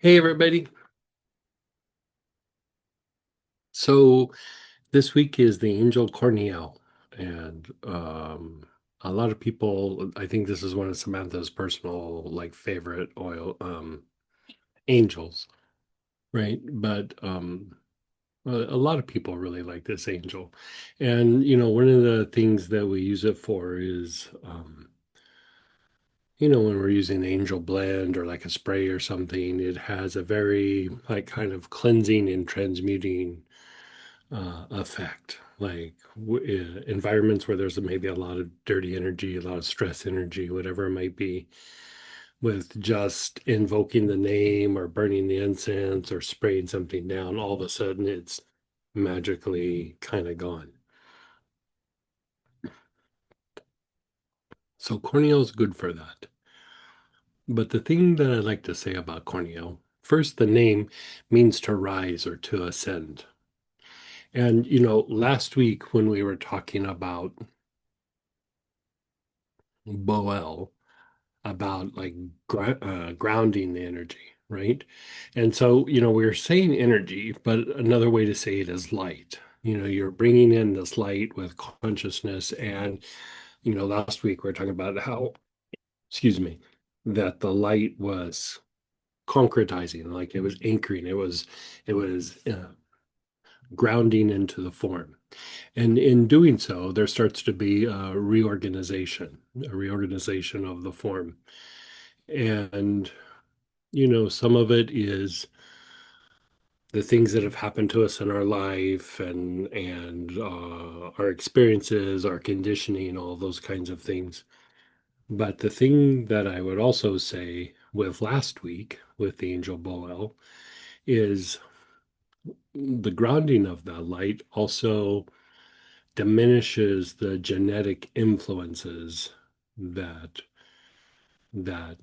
Hey everybody. So this week is the Angel Corniel, and a lot of people, I think this is one of Samantha's personal like favorite oil angels, right? But a lot of people really like this angel. And one of the things that we use it for is when we're using angel blend or like a spray or something, it has a very like kind of cleansing and transmuting effect. Like environments where there's maybe a lot of dirty energy, a lot of stress energy, whatever it might be, with just invoking the name or burning the incense or spraying something down, all of a sudden it's magically kind of gone. So cornea is good for that. But the thing that I like to say about cornea, first, the name means to rise or to ascend. And, last week when we were talking about Boel, about like grounding the energy, right? And so, we're saying energy, but another way to say it is light. You're bringing in this light with consciousness. And, last week we are talking about how, excuse me, that the light was concretizing, like it was anchoring, it was grounding into the form. And in doing so, there starts to be a reorganization of the form. And some of it is the things that have happened to us in our life and our experiences, our conditioning, all those kinds of things. But the thing that I would also say with last week with the Angel Boel is the grounding of that light also diminishes the genetic influences that that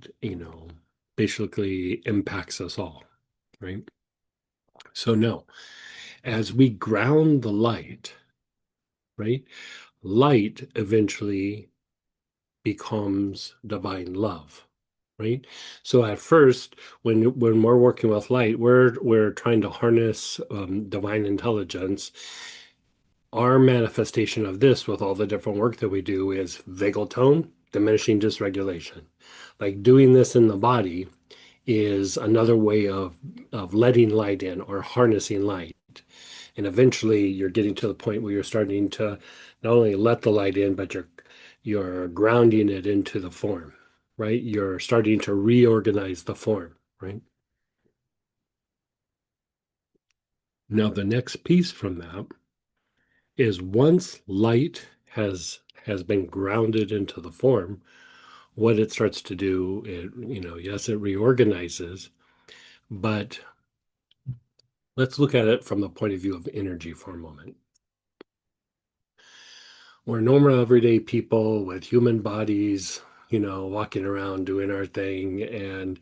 basically impacts us all, right? So no, as we ground the light, right? Light eventually becomes divine love, right? So at first, when we're working with light, we're trying to harness divine intelligence. Our manifestation of this, with all the different work that we do, is vagal tone, diminishing dysregulation. Like doing this in the body is another way of letting light in or harnessing light. And eventually you're getting to the point where you're starting to not only let the light in, but you're grounding it into the form, right? You're starting to reorganize the form, right? Now the next piece from that is once light has been grounded into the form, what it starts to do, yes, it reorganizes, but let's look at it from the point of view of energy for a moment. We're normal everyday people with human bodies, walking around doing our thing. And,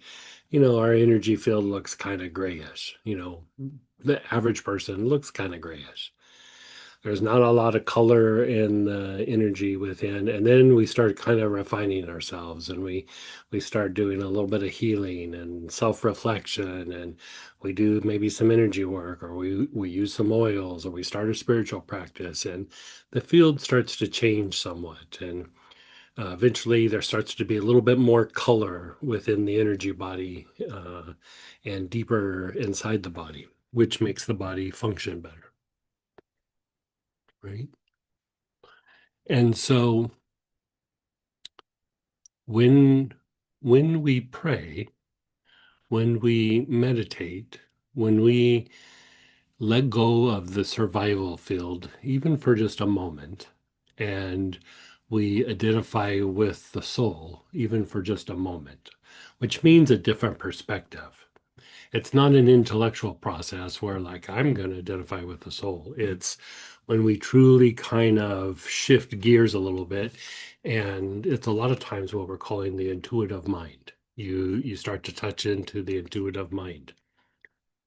our energy field looks kind of grayish. The average person looks kind of grayish. There's not a lot of color in the energy within. And then we start kind of refining ourselves and we start doing a little bit of healing and self-reflection, and we do maybe some energy work, or we use some oils, or we start a spiritual practice, and the field starts to change somewhat. And eventually there starts to be a little bit more color within the energy body, and deeper inside the body, which makes the body function better, right? And so when when we pray, when we meditate, when we let go of the survival field, even for just a moment, and we identify with the soul, even for just a moment, which means a different perspective. It's not an intellectual process where, like, I'm going to identify with the soul. It's when we truly kind of shift gears a little bit. And it's a lot of times what we're calling the intuitive mind. You start to touch into the intuitive mind,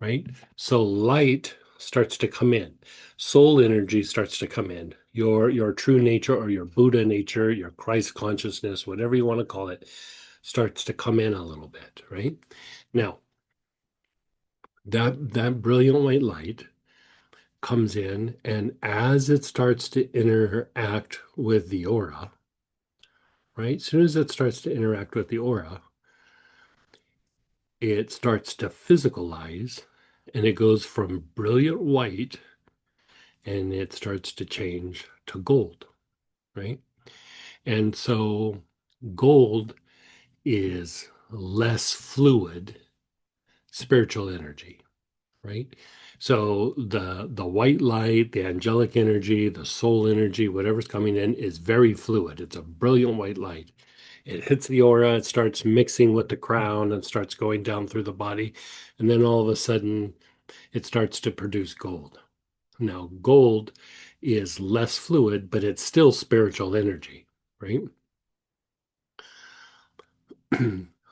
right? So light starts to come in. Soul energy starts to come in. Your true nature, or your Buddha nature, your Christ consciousness, whatever you want to call it, starts to come in a little bit, right? Now, That brilliant white light comes in, and as it starts to interact with the aura, right? As soon as it starts to interact with the aura, it starts to physicalize, and it goes from brilliant white and it starts to change to gold, right? And so gold is less fluid spiritual energy, right? So the white light, the angelic energy, the soul energy, whatever's coming in is very fluid. It's a brilliant white light. It hits the aura, it starts mixing with the crown and starts going down through the body, and then all of a sudden it starts to produce gold. Now, gold is less fluid, but it's still spiritual energy, right?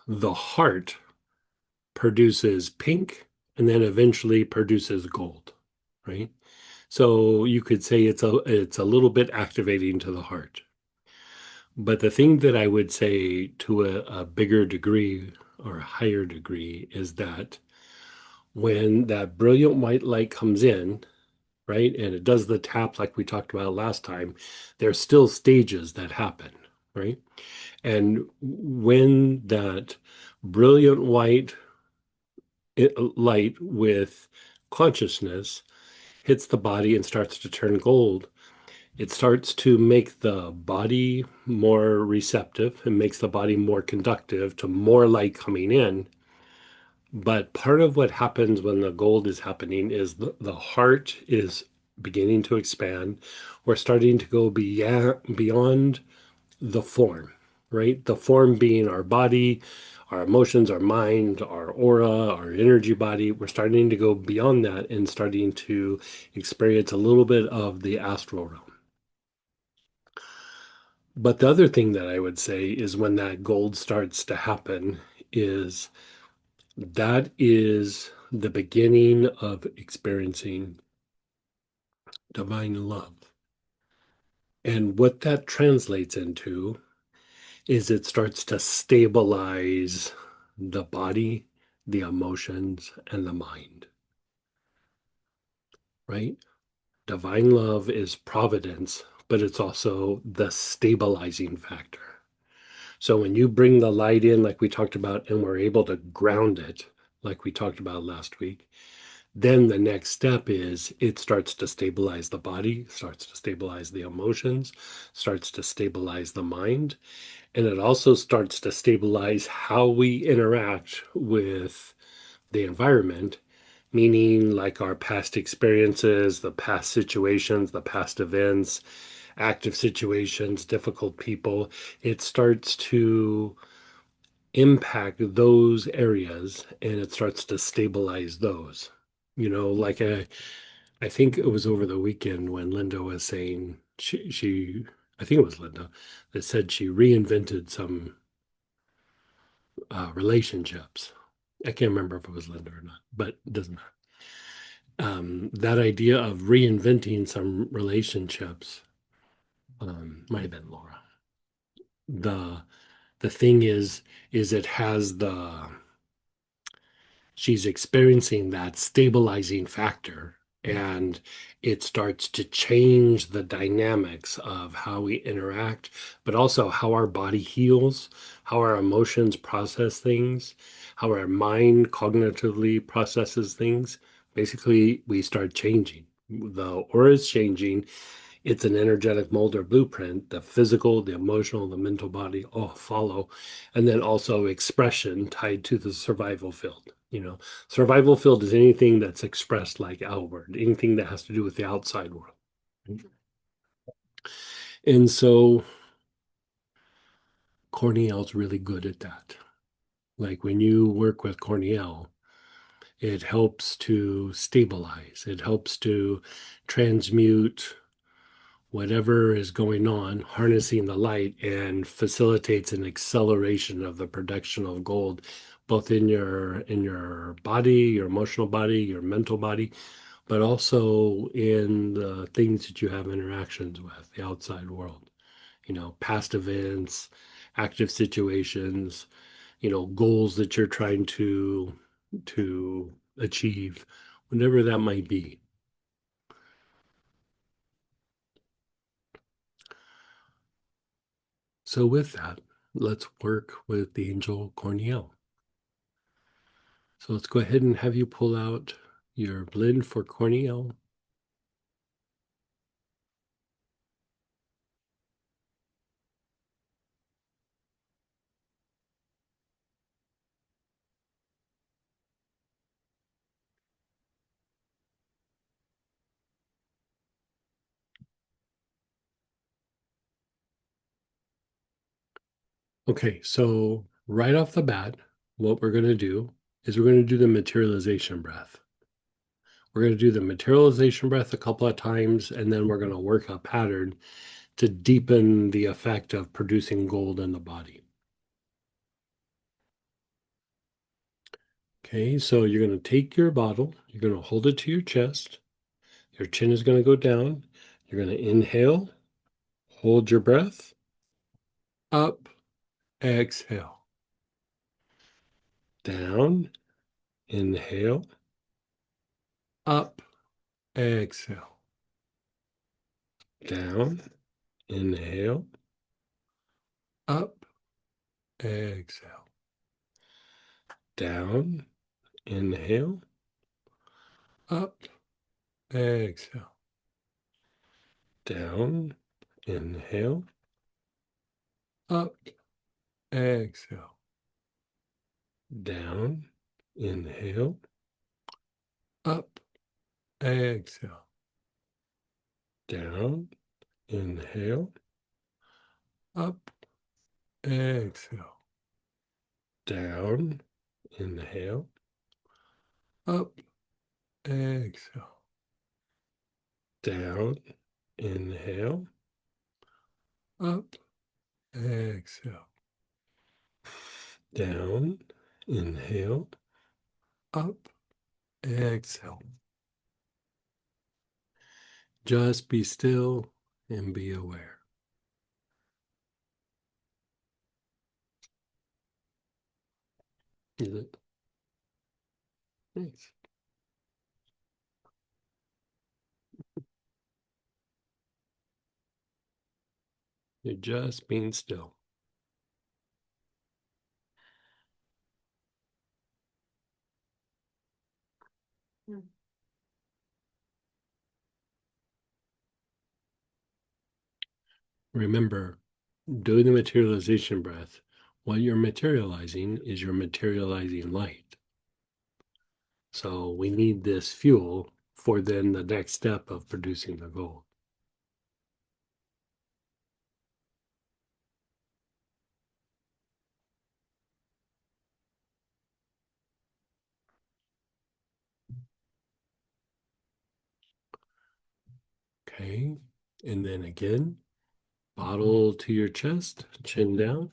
The heart produces pink and then eventually produces gold, right? So you could say it's a little bit activating to the heart. But the thing that I would say to a bigger degree or a higher degree is that when that brilliant white light comes in, right, and it does the tap like we talked about last time, there's still stages that happen, right? And when that brilliant white light with consciousness hits the body and starts to turn gold, it starts to make the body more receptive and makes the body more conductive to more light coming in. But part of what happens when the gold is happening is the heart is beginning to expand. We're starting to go beyond the form, right? The form being our body, our emotions, our mind, our aura, our energy body. We're starting to go beyond that and starting to experience a little bit of the astral realm. But the other thing that I would say is when that gold starts to happen is that is the beginning of experiencing divine love. And what that translates into is it starts to stabilize the body, the emotions, and the mind, right? Divine love is providence, but it's also the stabilizing factor. So when you bring the light in, like we talked about, and we're able to ground it, like we talked about last week, then the next step is it starts to stabilize the body, starts to stabilize the emotions, starts to stabilize the mind, and it also starts to stabilize how we interact with the environment, meaning like our past experiences, the past situations, the past events, active situations, difficult people. It starts to impact those areas and it starts to stabilize those. Like I think it was over the weekend when Linda was saying she I think it was Linda that said she reinvented some relationships. I can't remember if it was Linda or not, but it doesn't matter. That idea of reinventing some relationships might have been Laura. The the thing is it has the she's experiencing that stabilizing factor and it starts to change the dynamics of how we interact, but also how our body heals, how our emotions process things, how our mind cognitively processes things. Basically, we start changing. The aura is changing. It's an energetic mold or blueprint. The physical, the emotional, the mental body all follow. And then also expression tied to the survival field. Survival field is anything that's expressed like outward, anything that has to do with the outside world. And so Corniel's really good at that. Like when you work with Corniel, it helps to stabilize, it helps to transmute whatever is going on, harnessing the light, and facilitates an acceleration of the production of gold, both in your body, your emotional body, your mental body, but also in the things that you have interactions with, the outside world, past events, active situations, goals that you're trying to achieve, whatever that might be. So with that, let's work with the angel Corniel. So let's go ahead and have you pull out your blend for Corniel. Okay, so right off the bat, what we're going to do is we're going to do the materialization breath. We're going to do the materialization breath a couple of times, and then we're going to work a pattern to deepen the effect of producing gold in the body. Okay, so you're going to take your bottle, you're going to hold it to your chest, your chin is going to go down, you're going to inhale, hold your breath, up, exhale, down, inhale, up, exhale, down, inhale, up, exhale, down, inhale, up, exhale, down, inhale, up, exhale, down, inhale, up, exhale, down, inhale, up, exhale, down, inhale, up, exhale, down, inhale, up, exhale, down, inhale, up, exhale. Just be still and be aware. Is it? Nice. You're just being still. Remember, doing the materialization breath, what you're materializing is you're materializing light. So we need this fuel for then the next step of producing the gold. Okay. And then again, bottle to your chest, chin down.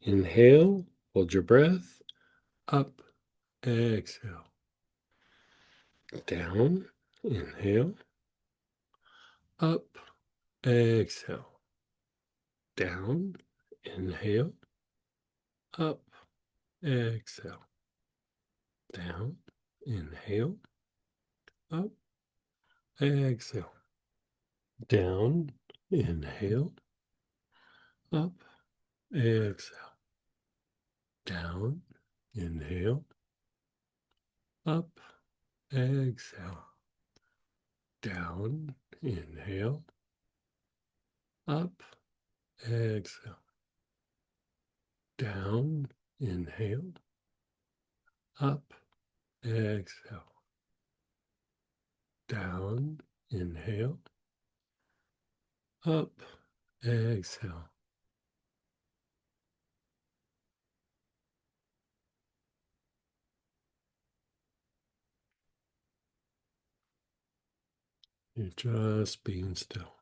Inhale, hold your breath, up, exhale, down, inhale, up, exhale, down, inhale, up, exhale, down, inhale, up, exhale, down, inhale, up, exhale, down, inhale, up, exhale, down, inhale, up, exhale, down, inhale, up, exhale, down, inhale, up, exhale. You're just being still.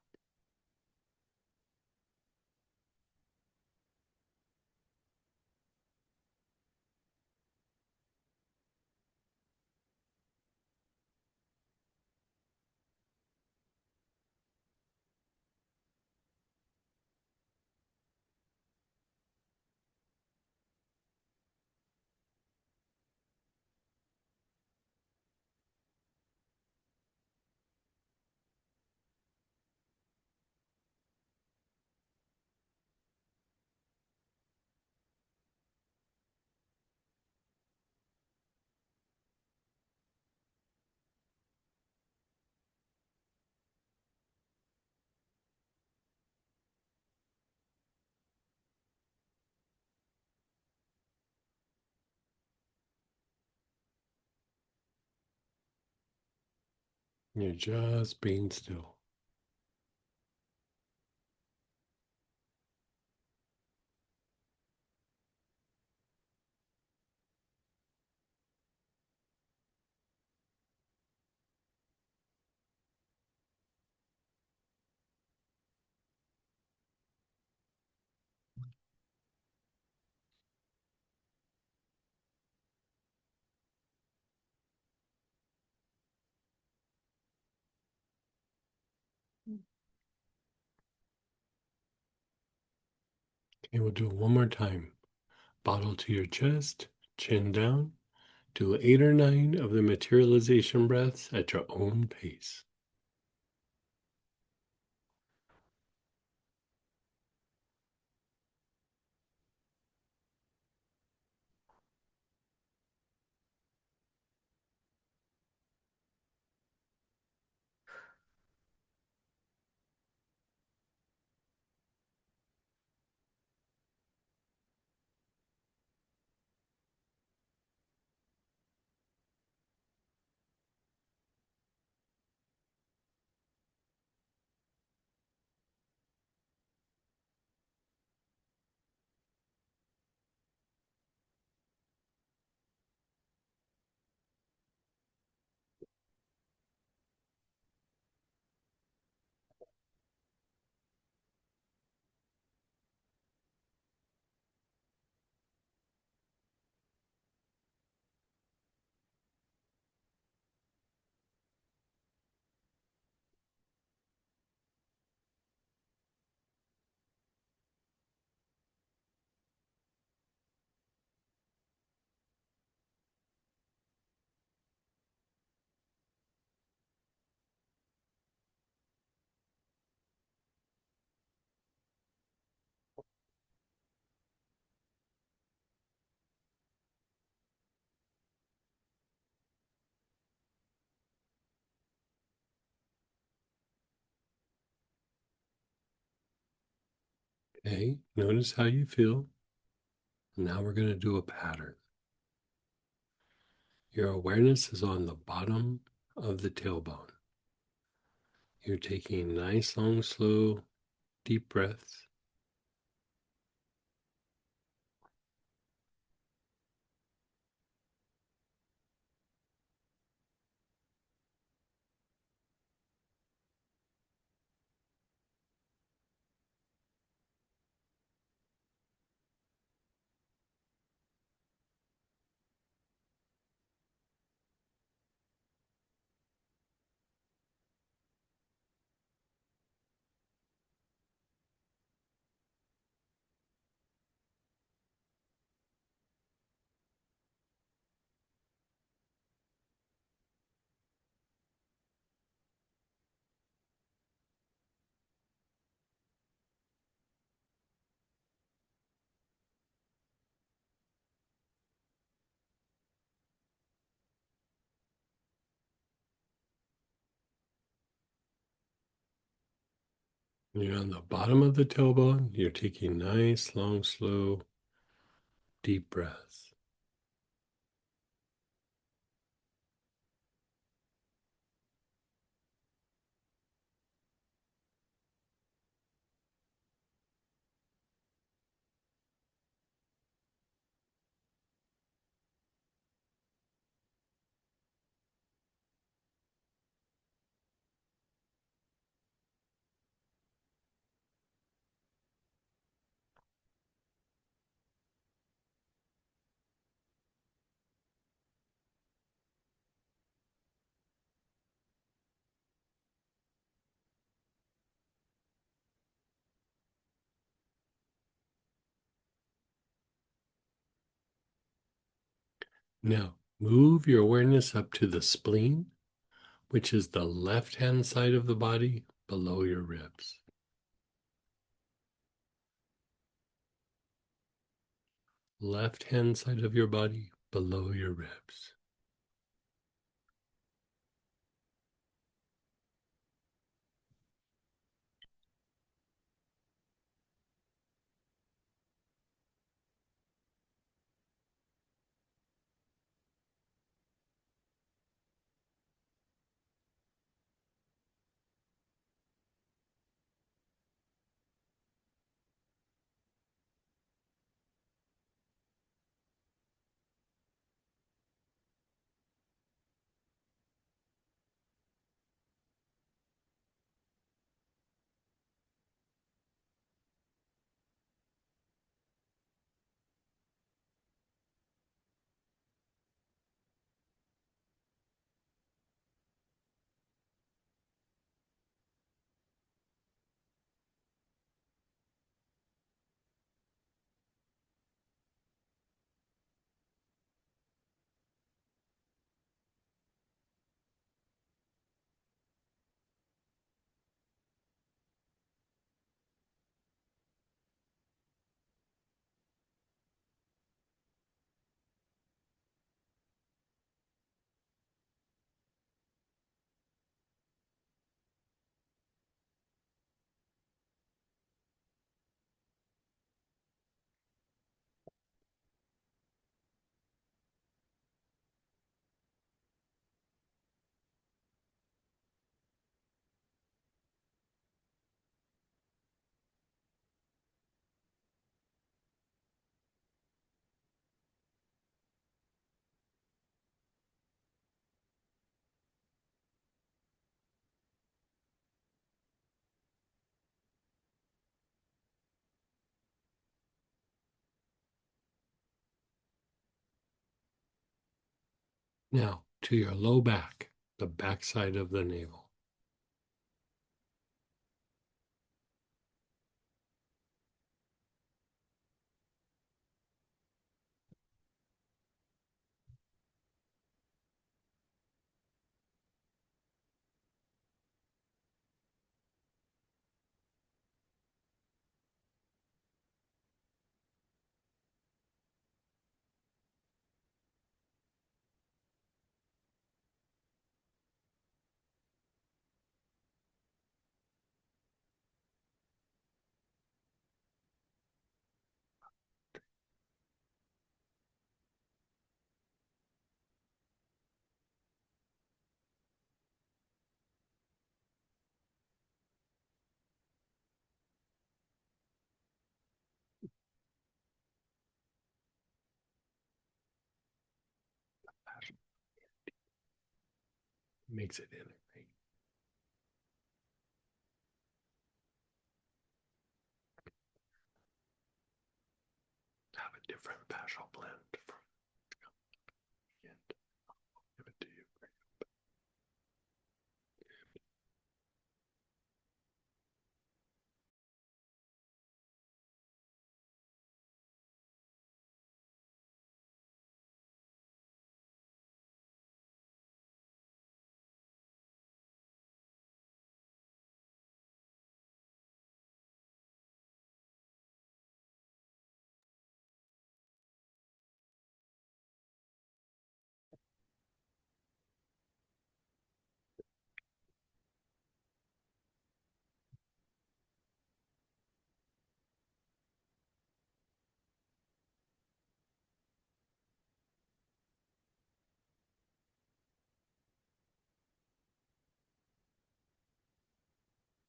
You're just being still. Okay, we'll do it one more time. Bottle to your chest, chin down. Do 8 or 9 of the materialization breaths at your own pace. Okay, notice how you feel. Now we're going to do a pattern. Your awareness is on the bottom of the tailbone. You're taking nice, long, slow, deep breaths. You're on the bottom of the tailbone. You're taking nice, long, slow, deep breaths. Now, move your awareness up to the spleen, which is the left hand side of the body below your ribs. Left hand side of your body below your ribs. Now to your low back, the backside of the navel. Makes it integrate. Have a different fascial blend from the end. Give it to you.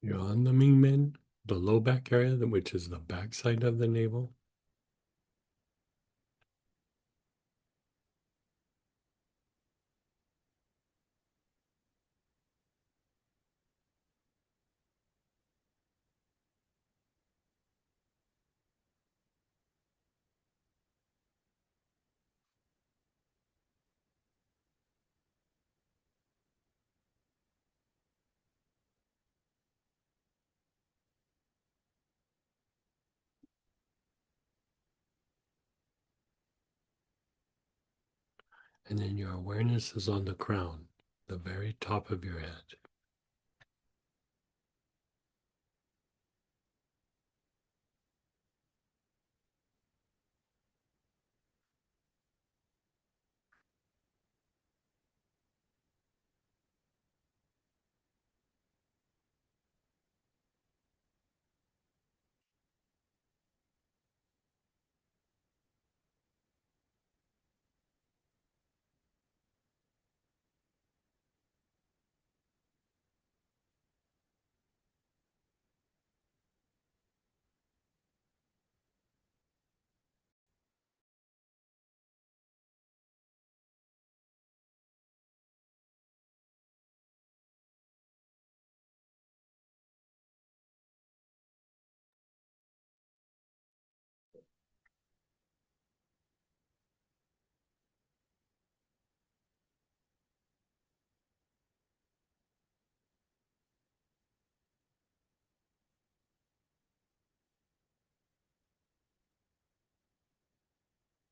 You're on the Mingmen, the low back area, which is the backside of the navel. And then your awareness is on the crown, the very top of your head.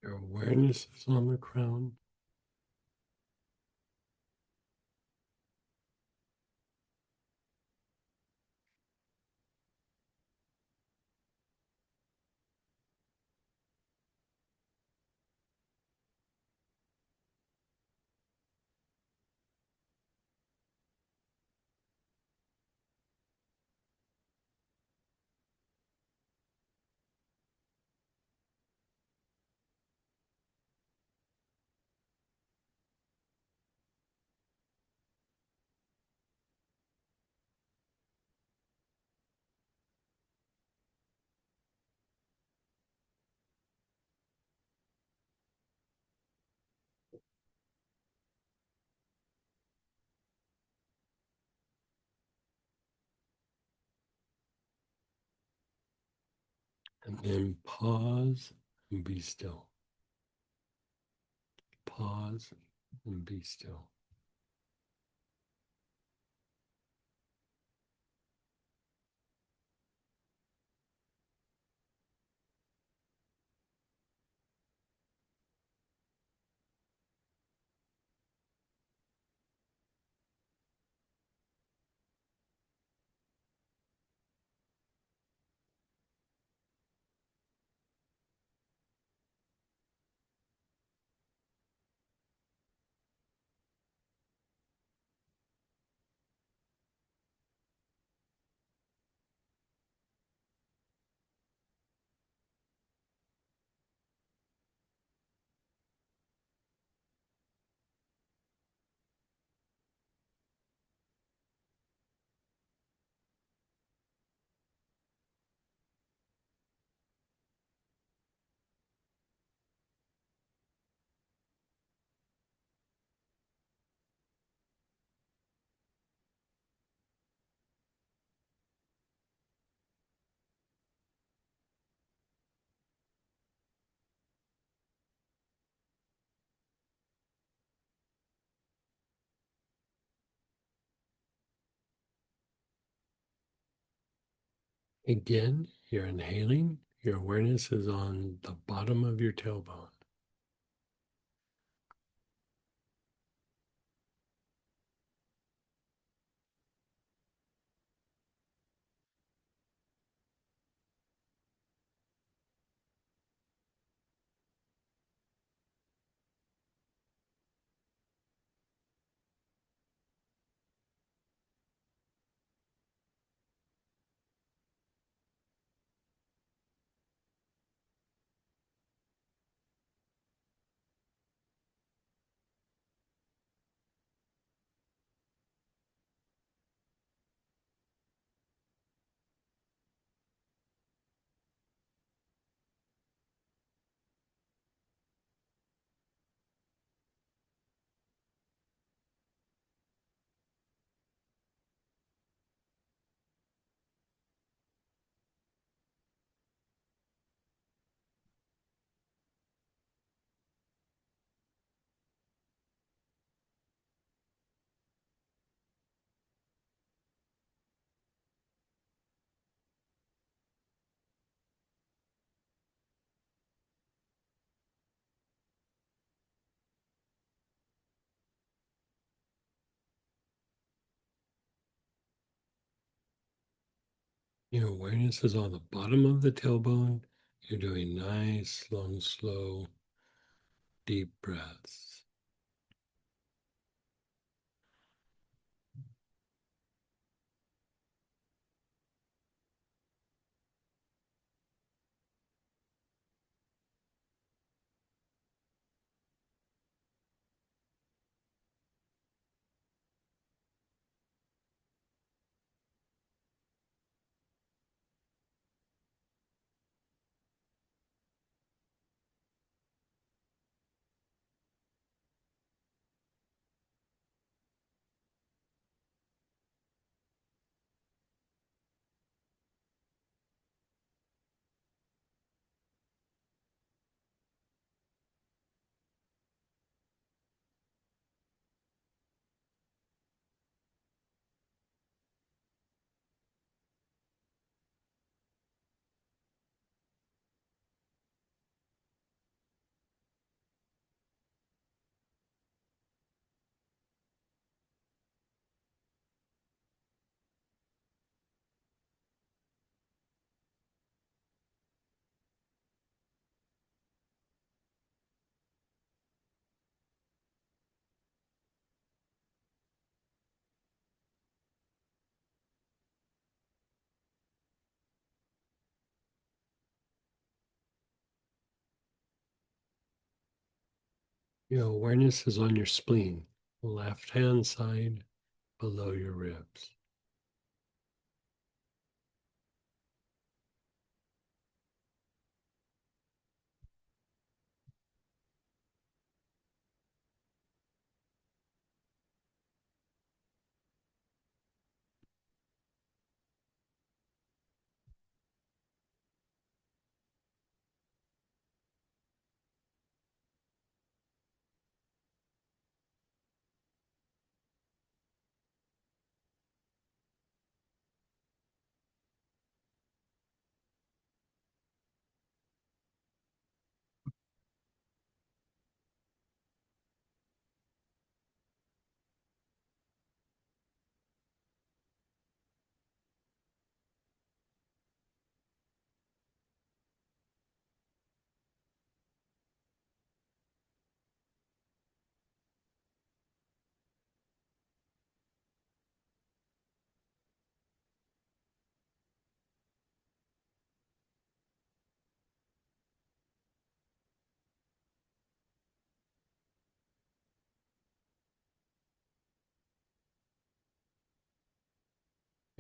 Your awareness is on the crown. And then pause and be still. Pause and be still. Again, you're inhaling. Your awareness is on the bottom of your tailbone. Your awareness is on the bottom of the tailbone. You're doing nice, long, slow, deep breaths. Your awareness is on your spleen, left hand side below your ribs.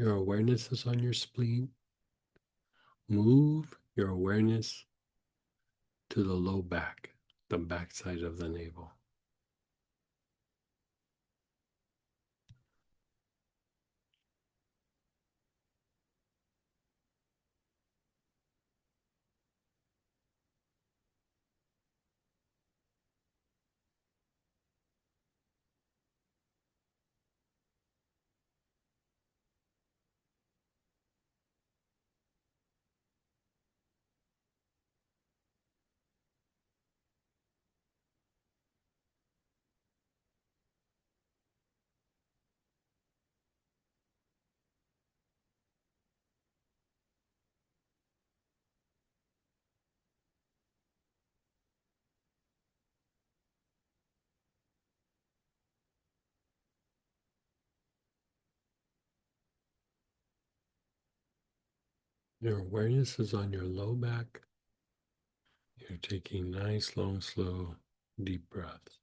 Your awareness is on your spleen. Move your awareness to the low back, the backside of the navel. Your awareness is on your low back. You're taking nice, long, slow, deep breaths.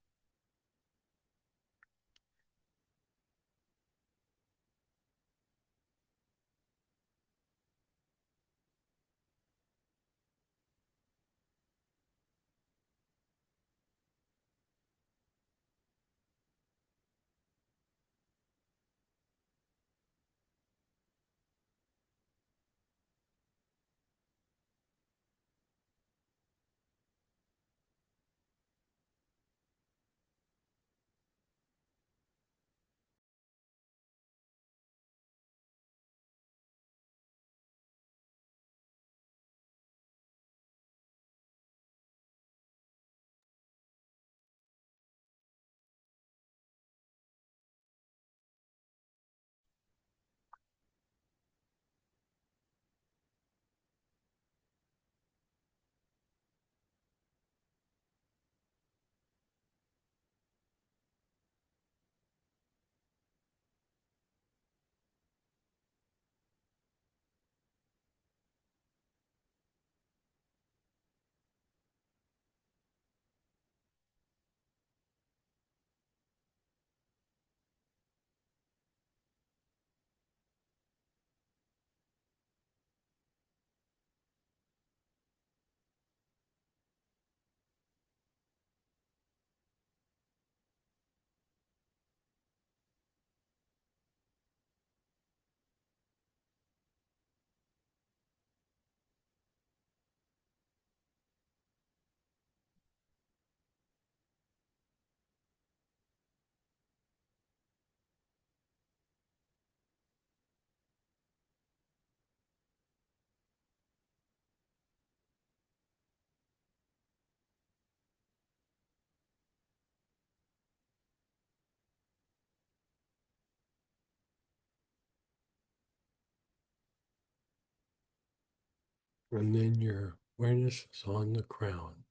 And then your awareness is on the crown.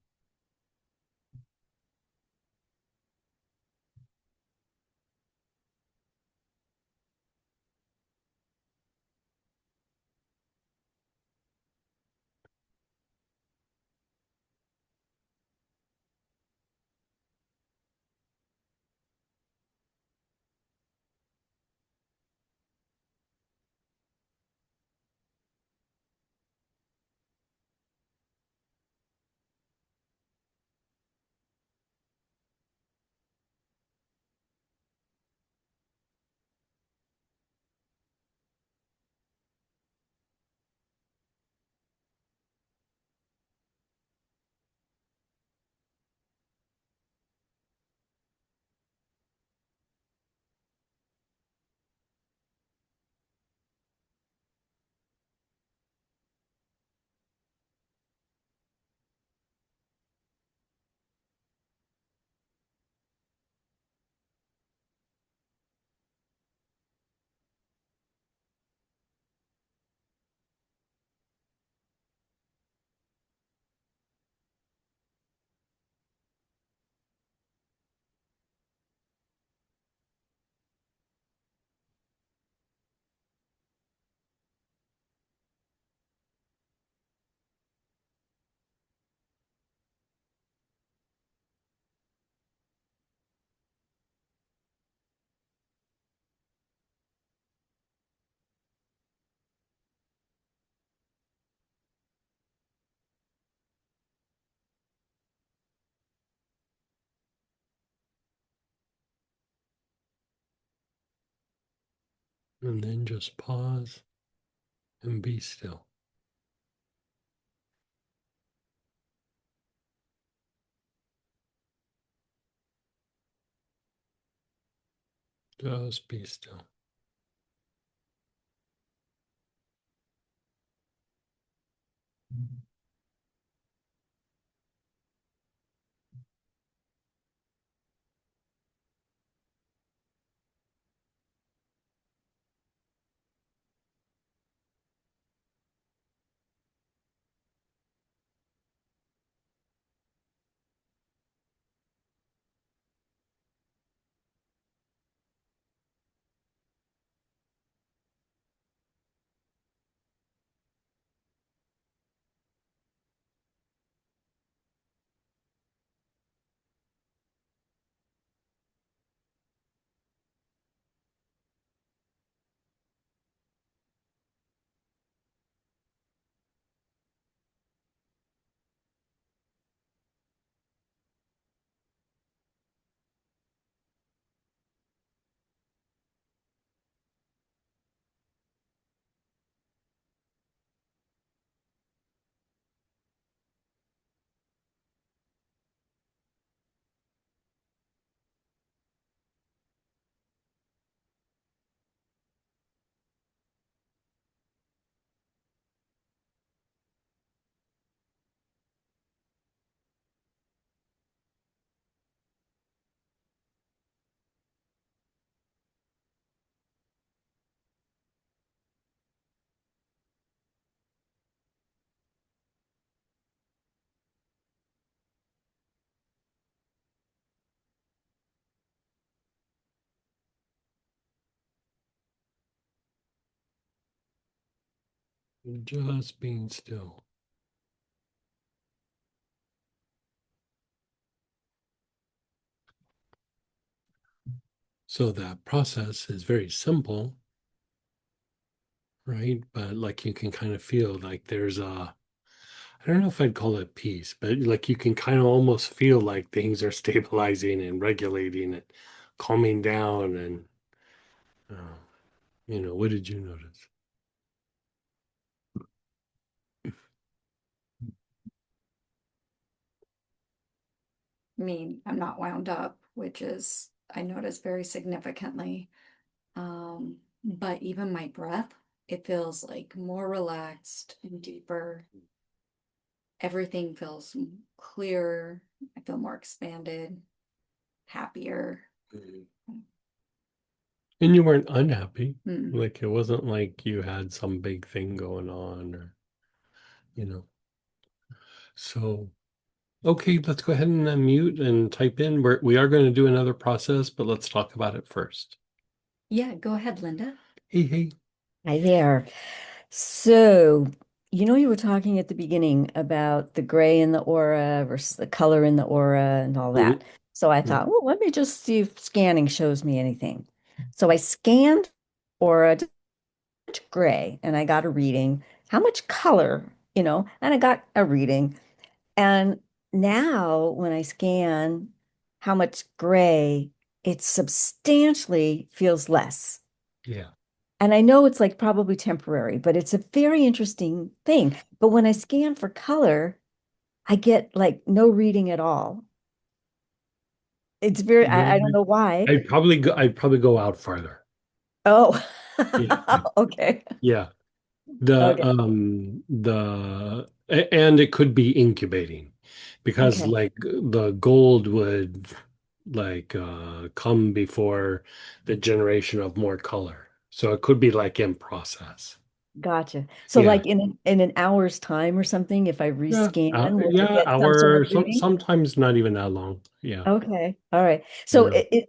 And then just pause and be still. Just be still. Just being still. So that process is very simple, right? But like you can kind of feel like there's I don't know if I'd call it peace, but like you can kind of almost feel like things are stabilizing and regulating and calming down. And, uh, what did you notice? I mean, I'm not wound up, which is, I notice very significantly. But even my breath, it feels like more relaxed and deeper. Everything feels clearer. I feel more expanded, happier. Mhm. And you weren't unhappy. Mm. Like it wasn't like you had some big thing going on or, you know. So, okay, let's go ahead and unmute and type in. We are going to do another process, but let's talk about it first. Yeah, go ahead, Linda. Hey, hey. Hi there. So, you were talking at the beginning about the gray in the aura versus the color in the aura and all Mhm. that. So I Yeah. thought, well, let me just see if scanning shows me anything. So I scanned aura to gray and I got a reading. How much color, and I got a reading. And now when I scan how much gray, it substantially feels less. Yeah. And I know it's like probably temporary, but it's a very interesting thing. But when I scan for color, I get like no reading at all. It's very, I don't Really? know why. I'd probably go out farther. Oh, Yeah. okay. Yeah. The Okay. and it could be incubating because Okay. like the gold would like come before the generation of more color. So it could be like in process. Gotcha. So Yeah. like in an hour's time or something, if I Yeah. rescan, will you Yeah, get some sort hour, of reading? sometimes not even that long. Yeah. Okay. All right. So Yeah. it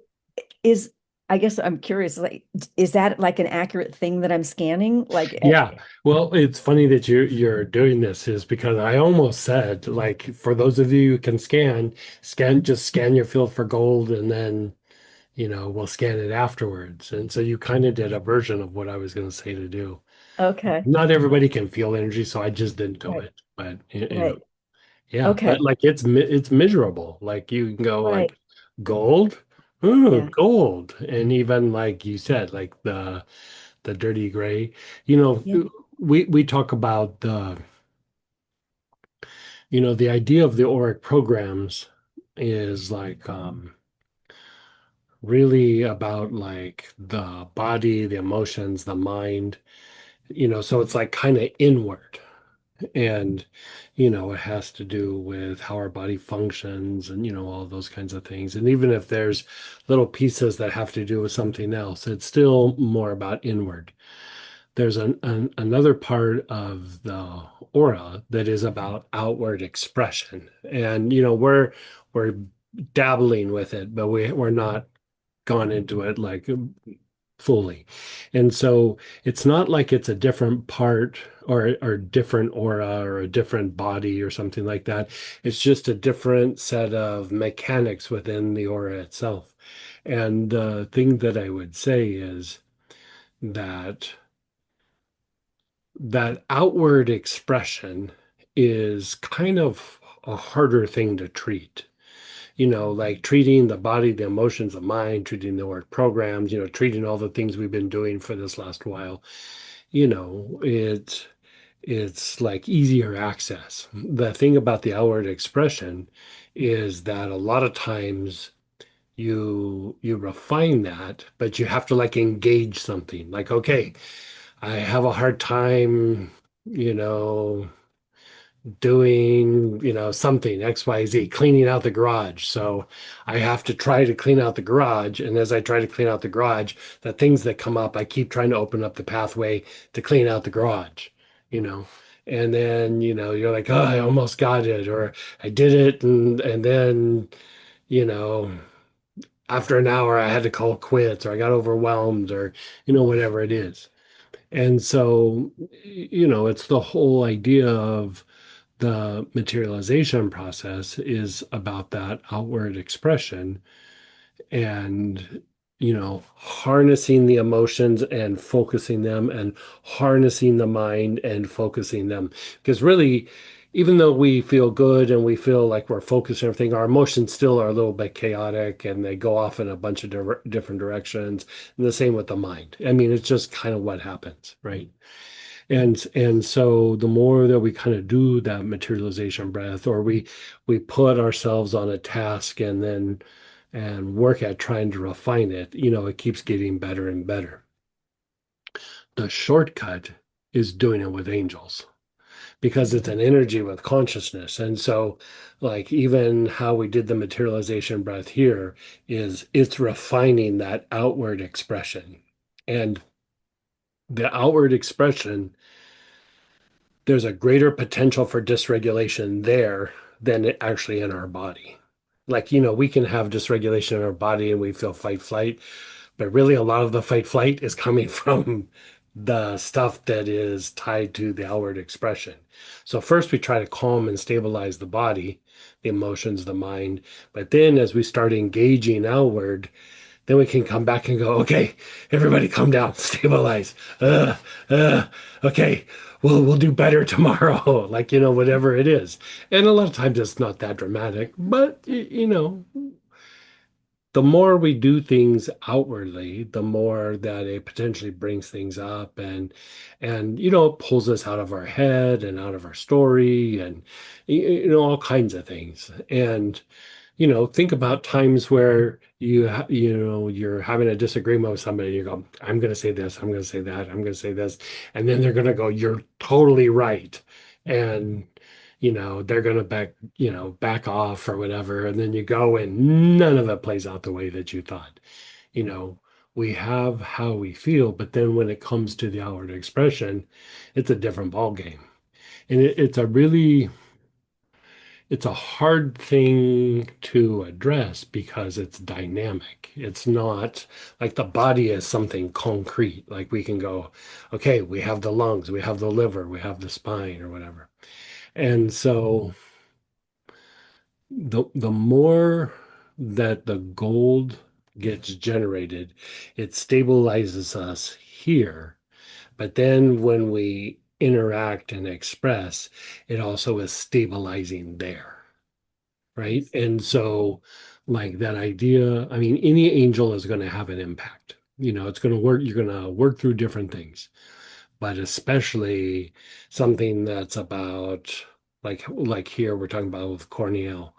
is, I guess I'm curious, like, is that like an accurate thing that I'm scanning? Like, Yeah. Well, it's funny that you're doing this is because I almost said like for those of you who can just scan your field for gold and then we'll scan it afterwards. And so you kind of did a version of what I was going to say to do. okay. Not everybody can feel energy, so I just didn't do Right. it. But Right. yeah, Okay. but like it's measurable. Like you can go Right. like gold, oh, Yeah. gold, and even like you said, like the the dirty gray. Yeah. We talk about the idea of the auric programs is like really about like the body, the emotions, the mind, so it's like kind of inward. And, it has to do with how our body functions and, all those kinds of things. And even if there's little pieces that have to do with something else, it's still more about inward. There's another part of the aura that is about outward expression. And, we're dabbling with it, but we're not gone into it like fully. And so it's not like it's a different part or different aura or a different body or something like that. It's just a different set of mechanics within the aura itself. And the thing that I would say is that that outward expression is kind of a harder thing to treat. Like treating the body, the emotions, the mind, treating the work programs, treating all the things we've been doing for this last while, it's like easier access. The thing about the outward expression is that a lot of times you refine that, but you have to like engage something. Like, okay, I have a hard time, you know, doing, something XYZ, cleaning out the garage. So I have to try to clean out the garage. And as I try to clean out the garage, the things that come up, I keep trying to open up the pathway to clean out the garage, you know. And then, you're like, oh, I almost got it, or I did it, and then, you know, after an hour I had to call quits, or I got overwhelmed, or, whatever it is. And so, it's the whole idea of the materialization process is about that outward expression and harnessing the emotions and focusing them and harnessing the mind and focusing them, because really, even though we feel good and we feel like we're focused on everything, our emotions still are a little bit chaotic and they go off in a bunch of different directions, and the same with the mind. I mean, it's just kind of what happens, right? And so the more that we kind of do that materialization breath, or we put ourselves on a task and work at trying to refine it, it keeps getting better and better. The shortcut is doing it with angels because it's an energy with consciousness. And so like even how we did the materialization breath here is it's refining that outward expression. And the outward expression, there's a greater potential for dysregulation there than actually in our body. Like, we can have dysregulation in our body and we feel fight, flight, but really a lot of the fight, flight is coming from the stuff that is tied to the outward expression. So first we try to calm and stabilize the body, the emotions, the mind. But then as we start engaging outward, then we can come back and go, okay, everybody calm down, stabilize. Okay, we'll do better tomorrow. Like, whatever it is. And a lot of times it's not that dramatic, but the more we do things outwardly, the more that it potentially brings things up and it pulls us out of our head and out of our story and all kinds of things. And think about times where you're having a disagreement with somebody. You go, I'm going to say this, I'm going to say that, I'm going to say this, and then they're going to go, you're totally right, and they're going to back off or whatever, and then you go and none of it plays out the way that you thought. You know, we have how we feel, but then when it comes to the outward expression, it's a different ball game, and it's a hard thing to address because it's dynamic. It's not like the body is something concrete. Like we can go, okay, we have the lungs, we have the liver, we have the spine or whatever. And so the more that the gold gets generated, it stabilizes us here. But then when we interact and express, it also is stabilizing there. Right? And so, like that idea, I mean, any angel is going to have an impact. It's going to work. You're going to work through different things, but especially something that's about like here we're talking about with Cornel,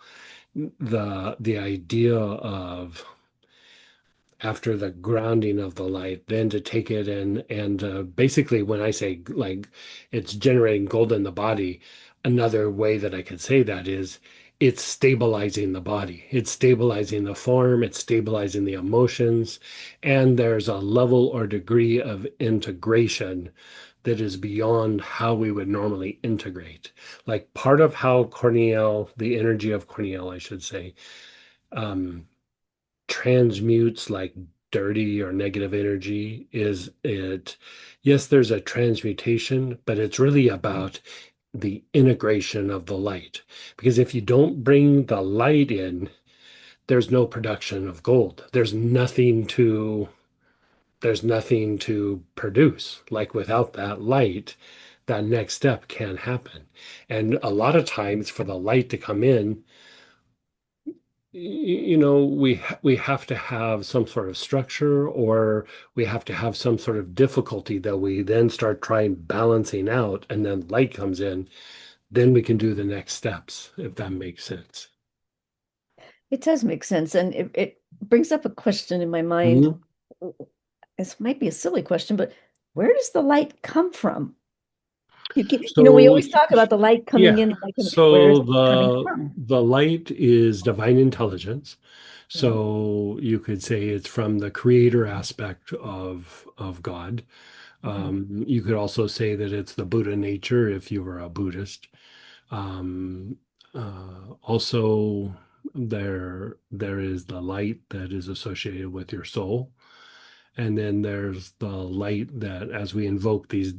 the idea of after the grounding of the light, then to take it and basically when I say like it's generating gold in the body, another way that I could say that is it's stabilizing the body, it's stabilizing the form, it's stabilizing the emotions, and there's a level or degree of integration that is beyond how we would normally integrate. Like part of how Cornel, the energy of Cornel, I should say, um, transmutes like dirty or negative energy is it yes, there's a transmutation, but it's really about the integration of the light, because if you don't bring the light in, there's no production of gold, there's nothing to produce. Like without that light, that next step can't happen. And a lot of times for the light to come in, we have to have some sort of structure, or we have to have some sort of difficulty that we then start trying balancing out, and then light comes in, then we can do the next steps, if that makes sense. It does make sense. And it brings up a question in my mind. Mhm. This might be a silly question, but where does the light come from? We So always talk about the light coming yeah, in, the light coming, where is so it coming the from? the light is divine intelligence. Right. So you could say it's from the creator aspect of God. Mhm. You could also say that it's the Buddha nature if you were a Buddhist. Um, also, there is the light that is associated with your soul, and then there's the light that, as we invoke these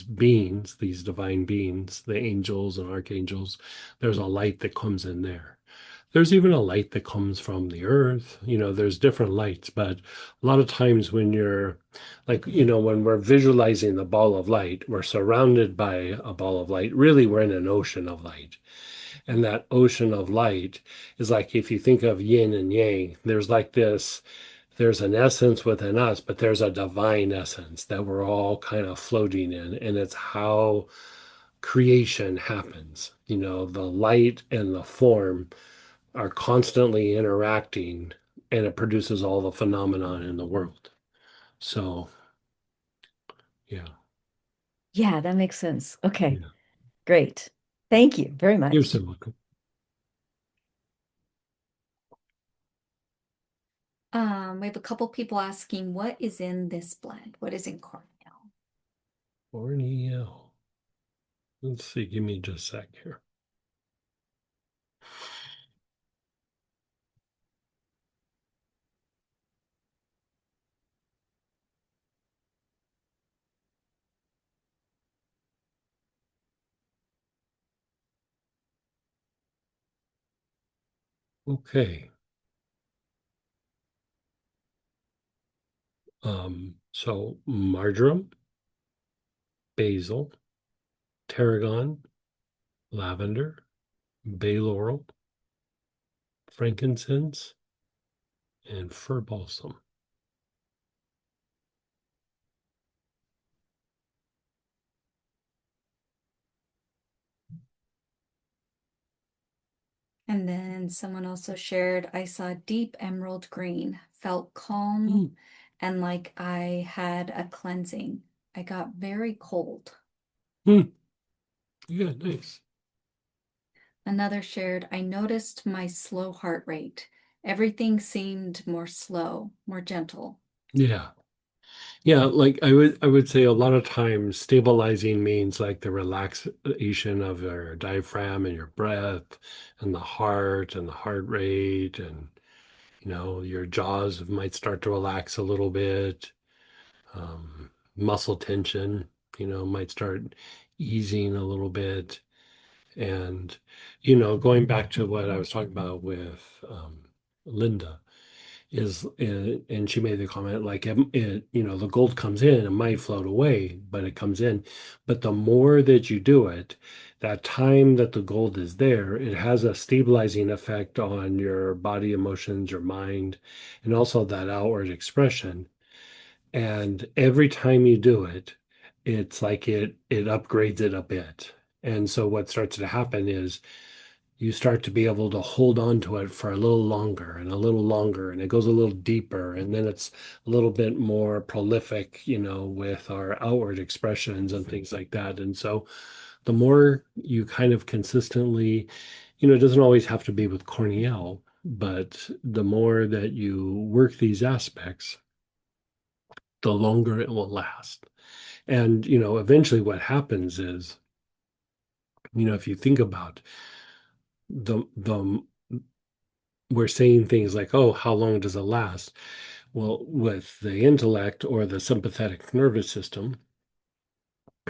beings, these divine beings, the angels and archangels, there's a light that comes in there. There's even a light that comes from the earth. There's different lights, but a lot of times when you're like, when we're visualizing the ball of light, we're surrounded by a ball of light. Really, we're in an ocean of light. And that ocean of light is like, if you think of yin and yang, there's an essence within us, but there's a divine essence that we're all kind of floating in. And it's how creation happens. The light and the form are constantly interacting, and it produces all the phenomenon in the world. So, yeah, Yeah, that makes sense. Okay, yeah. great. Thank you very You're much. so welcome. We have a couple people asking, what is in this blend? What is in Cornell? Cornel. Let's see. Give me just a sec here. Okay. So marjoram, basil, tarragon, lavender, bay laurel, frankincense, and fir balsam. And then someone also shared, I saw deep emerald green, felt calm Mm, and like I had a cleansing. I got very cold. mm, yeah, nice. Another shared, I noticed my slow heart rate. Everything seemed more slow, more gentle. Yeah. Yeah, like I would say a lot of times stabilizing means like the relaxation of your diaphragm and your breath and the heart rate, and your jaws might start to relax a little bit. Muscle tension, might start easing a little bit. And going back to what I was talking about with Linda, and she made the comment like the gold comes in, it might float away, but it comes in. But the more that you do it, that time that the gold is there, it has a stabilizing effect on your body, emotions, your mind, and also that outward expression. And every time you do it, it's like it upgrades it a bit. And so what starts to happen is you start to be able to hold on to it for a little longer and a little longer, and it goes a little deeper, and then it's a little bit more prolific, with our outward expressions and things like that. And so the more you kind of consistently, it doesn't always have to be with Cornell, but the more that you work these aspects, the longer it will last. And, eventually what happens is, if you think about the we're saying things like, oh, how long does it last? Well, with the intellect or the sympathetic nervous system,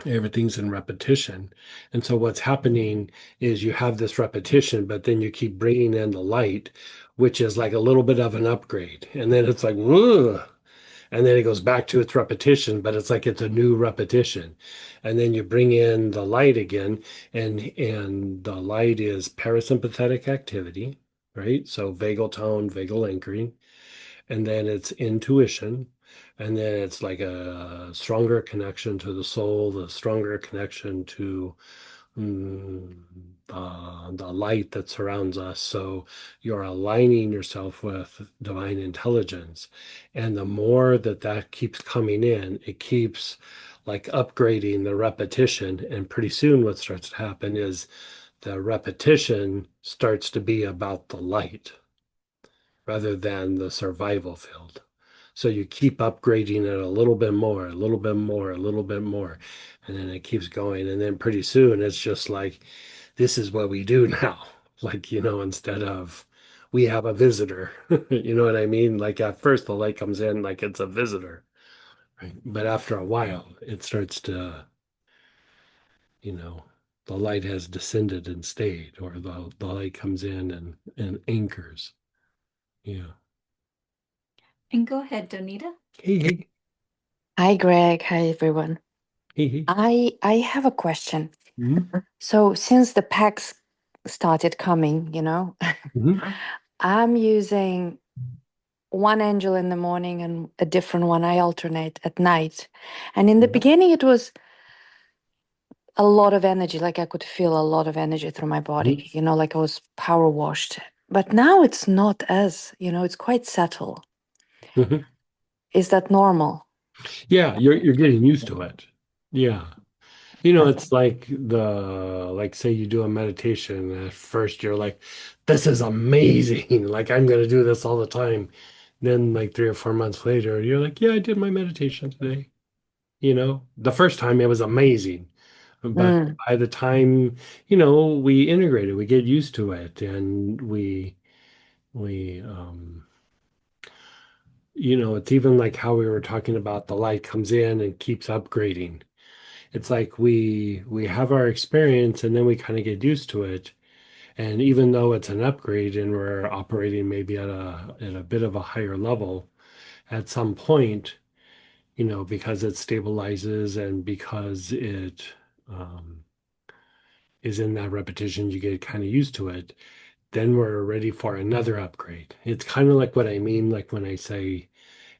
everything's in repetition. And so what's happening is you have this repetition, but then you keep bringing in the light, which is like a little bit of an upgrade. And then it's like, whoa. And then it goes back to its repetition, but it's like it's a new repetition. And then you bring in the light again, and the light is parasympathetic activity, right? So vagal tone, vagal anchoring, and then it's intuition, and then it's like a stronger connection to the soul, the stronger connection to mm, the light that surrounds us. So you're aligning yourself with divine intelligence. And the more that that keeps coming in, it keeps like upgrading the repetition. And pretty soon, what starts to happen is the repetition starts to be about the light rather than the survival field. So you keep upgrading it a little bit more, a little bit more, a little bit more, and then it keeps going. And then pretty soon it's just like, this is what we do now. Like, instead of we have a visitor, you know what I mean? Like at first the light comes in like it's a visitor, right? But after a while, it starts to, you know, the light has descended and stayed, or the light comes in and anchors. Yeah. And go ahead, Donita. Hey, hey, Hi, Greg. Hi, everyone. hey, hey. I have a question. Mhm, So since the packs started coming, mhm, I'm using one angel in the morning and a different one. I alternate at night. And in the mhm, beginning, it was a lot of energy. Like I could feel a lot of energy through my mhm, body, like I was power washed. But now it's not as, it's quite subtle. mhm. Is that normal? Yeah, you're getting used to it. Yeah. It's like like say you do a meditation. At first you're like, this is amazing. Like I'm gonna do this all the time. Then like 3 or 4 months later, you're like, yeah, I did my meditation today. The first time it was amazing. But Mm, by the time, we integrate it, we get used to it, and we it's even like how we were talking about the light comes in and keeps upgrading. It's like we have our experience and then we kind of get used to it. And even though it's an upgrade and we're operating maybe at a bit of a higher level, at some point, because it stabilizes and because it um, is in that repetition, you get kind of used to it. Then we're ready for another upgrade. It's kind of like what I mean, like when I say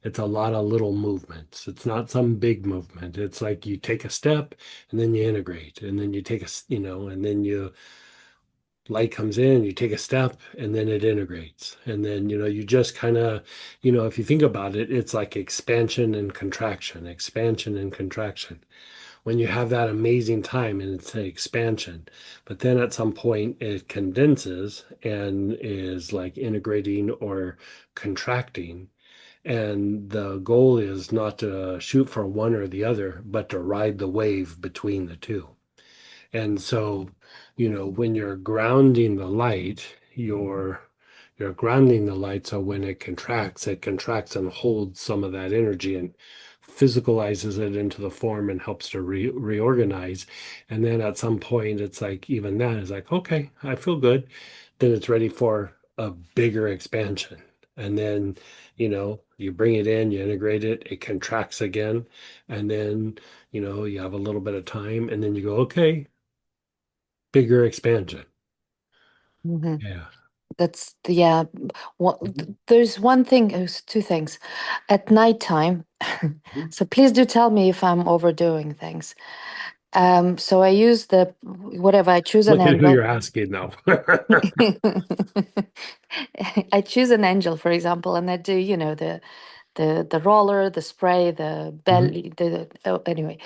it's a lot of little movements. It's not some big movement. It's like you take a step and then you integrate, and then you take and then light comes in, you take a step and then it integrates. And then, you just kind of, if you think about it, it's like expansion and contraction. When you have that amazing time and it's an expansion, but then at some point it condenses and is like integrating or contracting, and the goal is not to shoot for one or the other, but to ride the wave between the two. And so, when you're grounding the light, you're grounding the light so when it contracts and holds some of that energy and physicalizes it into the form and helps to reorganize. And then at some point, it's like even that is like, okay, I feel good. Then it's ready for a bigger expansion. And then, you bring it in, you integrate it, it contracts again. And then, you have a little bit of time and then you go, okay, bigger expansion. mhm. Yeah. That's yeah. What, there's one thing, two things. At nighttime, so please do tell me if I'm overdoing things. So I use the whatever, I choose an Look at who angel. you're asking now. I choose an angel, for example, and I do, the roller, the spray, the Mhm. belly, anyway.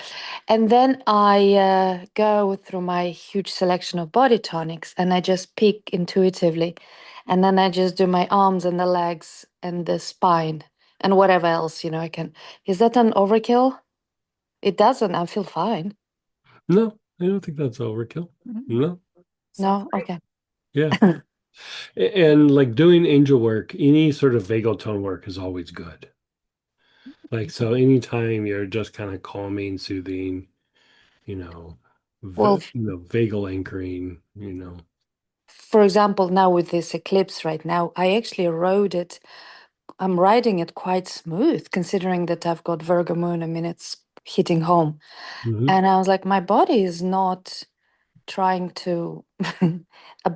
And then I go through my huge selection of body tonics and I just pick intuitively. And then I just do my arms and the legs and the spine and whatever else, I can. Is that an overkill? It doesn't. I feel fine. No, I don't think that's overkill. Mm, No. sounds No? great. Okay. Yeah. And like doing angel work, any sort of vagal tone work is always good. Like, so anytime you're just kind of calming, soothing, you know, Well, vagal anchoring, for example, now with this eclipse right now, I actually rode it. I'm riding it quite smooth, considering that I've got Virgo moon. I mean, it's hitting home. Mhm. And I was like, my body is not trying to uh,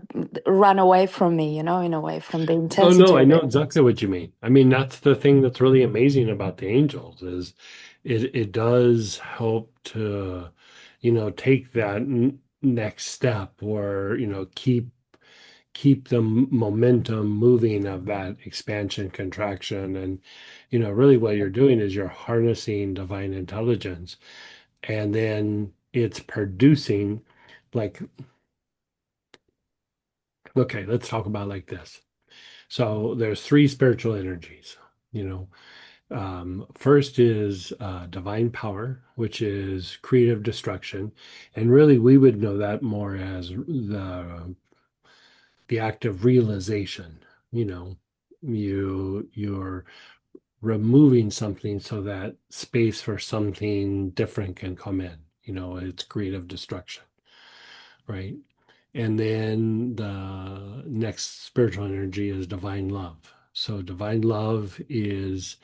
run away from me, in a way, from the Oh no, intensity I of know it. exactly what you mean. I mean, that's the thing that's really amazing about the angels is it does help to, take that next step or, keep the momentum moving of that expansion contraction. And, really what you're doing is you're harnessing divine intelligence and then it's producing like, okay, let's talk about like this. So there's three spiritual energies, you know. First is divine power, which is creative destruction, and really we would know that more as the act of realization. You know, you're removing something so that space for something different can come in. It's creative destruction, right? And then the next spiritual energy is divine love. So divine love is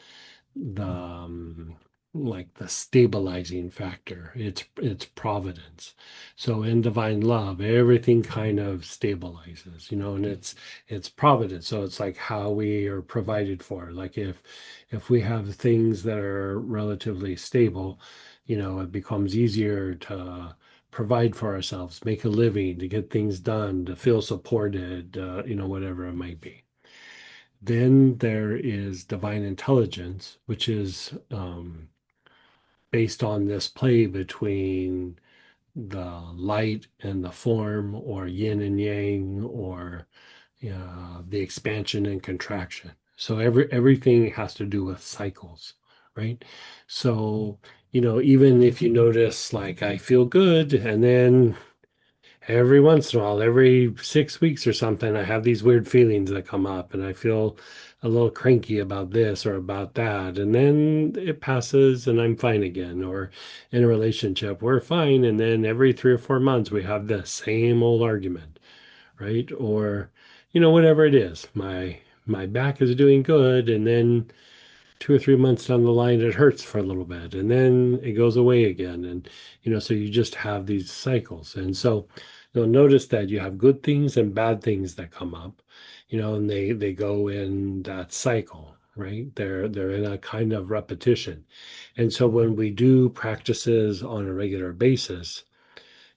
the like the stabilizing factor. It's providence. So in divine love, everything kind of stabilizes, and it's providence. So it's like how we are provided for. Like if we have things that are relatively stable, it becomes easier to provide for ourselves, make a living, to get things done, to feel supported, whatever it might be. Then there is divine intelligence, which is based on this play between the light and the form, or yin and yang, or the expansion and contraction. So everything has to do with cycles, right? So, even if you notice, like I feel good, and then every once in a while, every 6 weeks or something, I have these weird feelings that come up and I feel a little cranky about this or about that. And then it passes and I'm fine again. Or in a relationship, we're fine. And then every 3 or 4 months, we have the same old argument, right? Or, whatever it is. My back is doing good. And then 2 or 3 months down the line, it hurts for a little bit and then it goes away again. And, so you just have these cycles. And so you'll notice that you have good things and bad things that come up, and they go in that cycle, right? They're in a kind of repetition. And so when we do practices on a regular basis,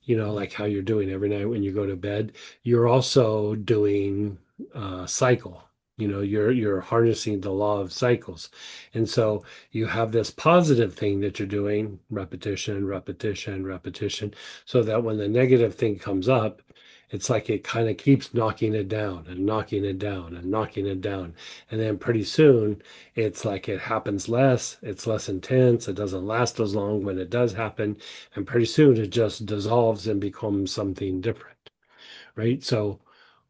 like how you're doing every night when you go to bed, you're also doing a cycle. You're harnessing the law of cycles. And so you have this positive thing that you're doing, repetition, repetition, repetition, so that when the negative thing comes up, it's like it kind of keeps knocking it down and knocking it down and knocking it down. And then pretty soon it's like it happens less, it's less intense, it doesn't last as long when it does happen, and pretty soon it just dissolves and becomes something different, right? So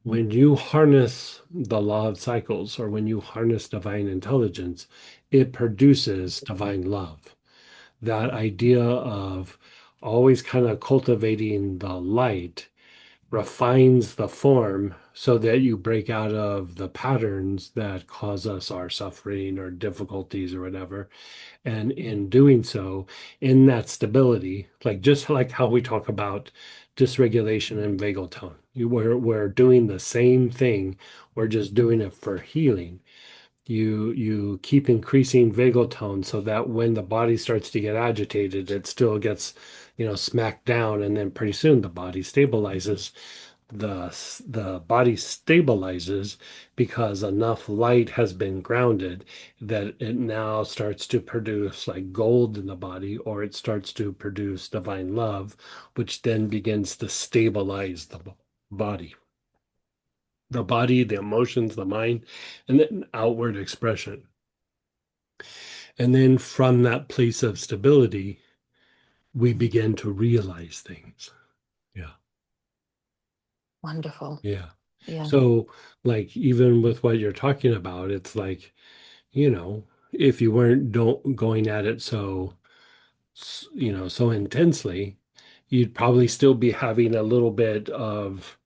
when you harness the law of cycles, or when you harness divine intelligence, it produces divine love. That idea of always kind of cultivating the light refines the form so that you break out of the patterns that cause us our suffering or difficulties or whatever. And in doing so, in that stability, like just like how we talk about dysregulation and vagal tone, We're doing the same thing. We're just doing it for healing. You keep increasing vagal tone so that when the body starts to get agitated, it still gets, smacked down, and then pretty soon the body stabilizes. The body stabilizes because enough light has been grounded that it now starts to produce like gold in the body, or it starts to produce divine love, which then begins to stabilize body the emotions, the mind, and then outward expression. And then from that place of stability, we begin to realize things. Yeah. Wonderful. Yeah. Yeah. So, like, even with what you're talking about, it's like, if you weren't don't going at it so intensely, you'd probably still be having a little bit of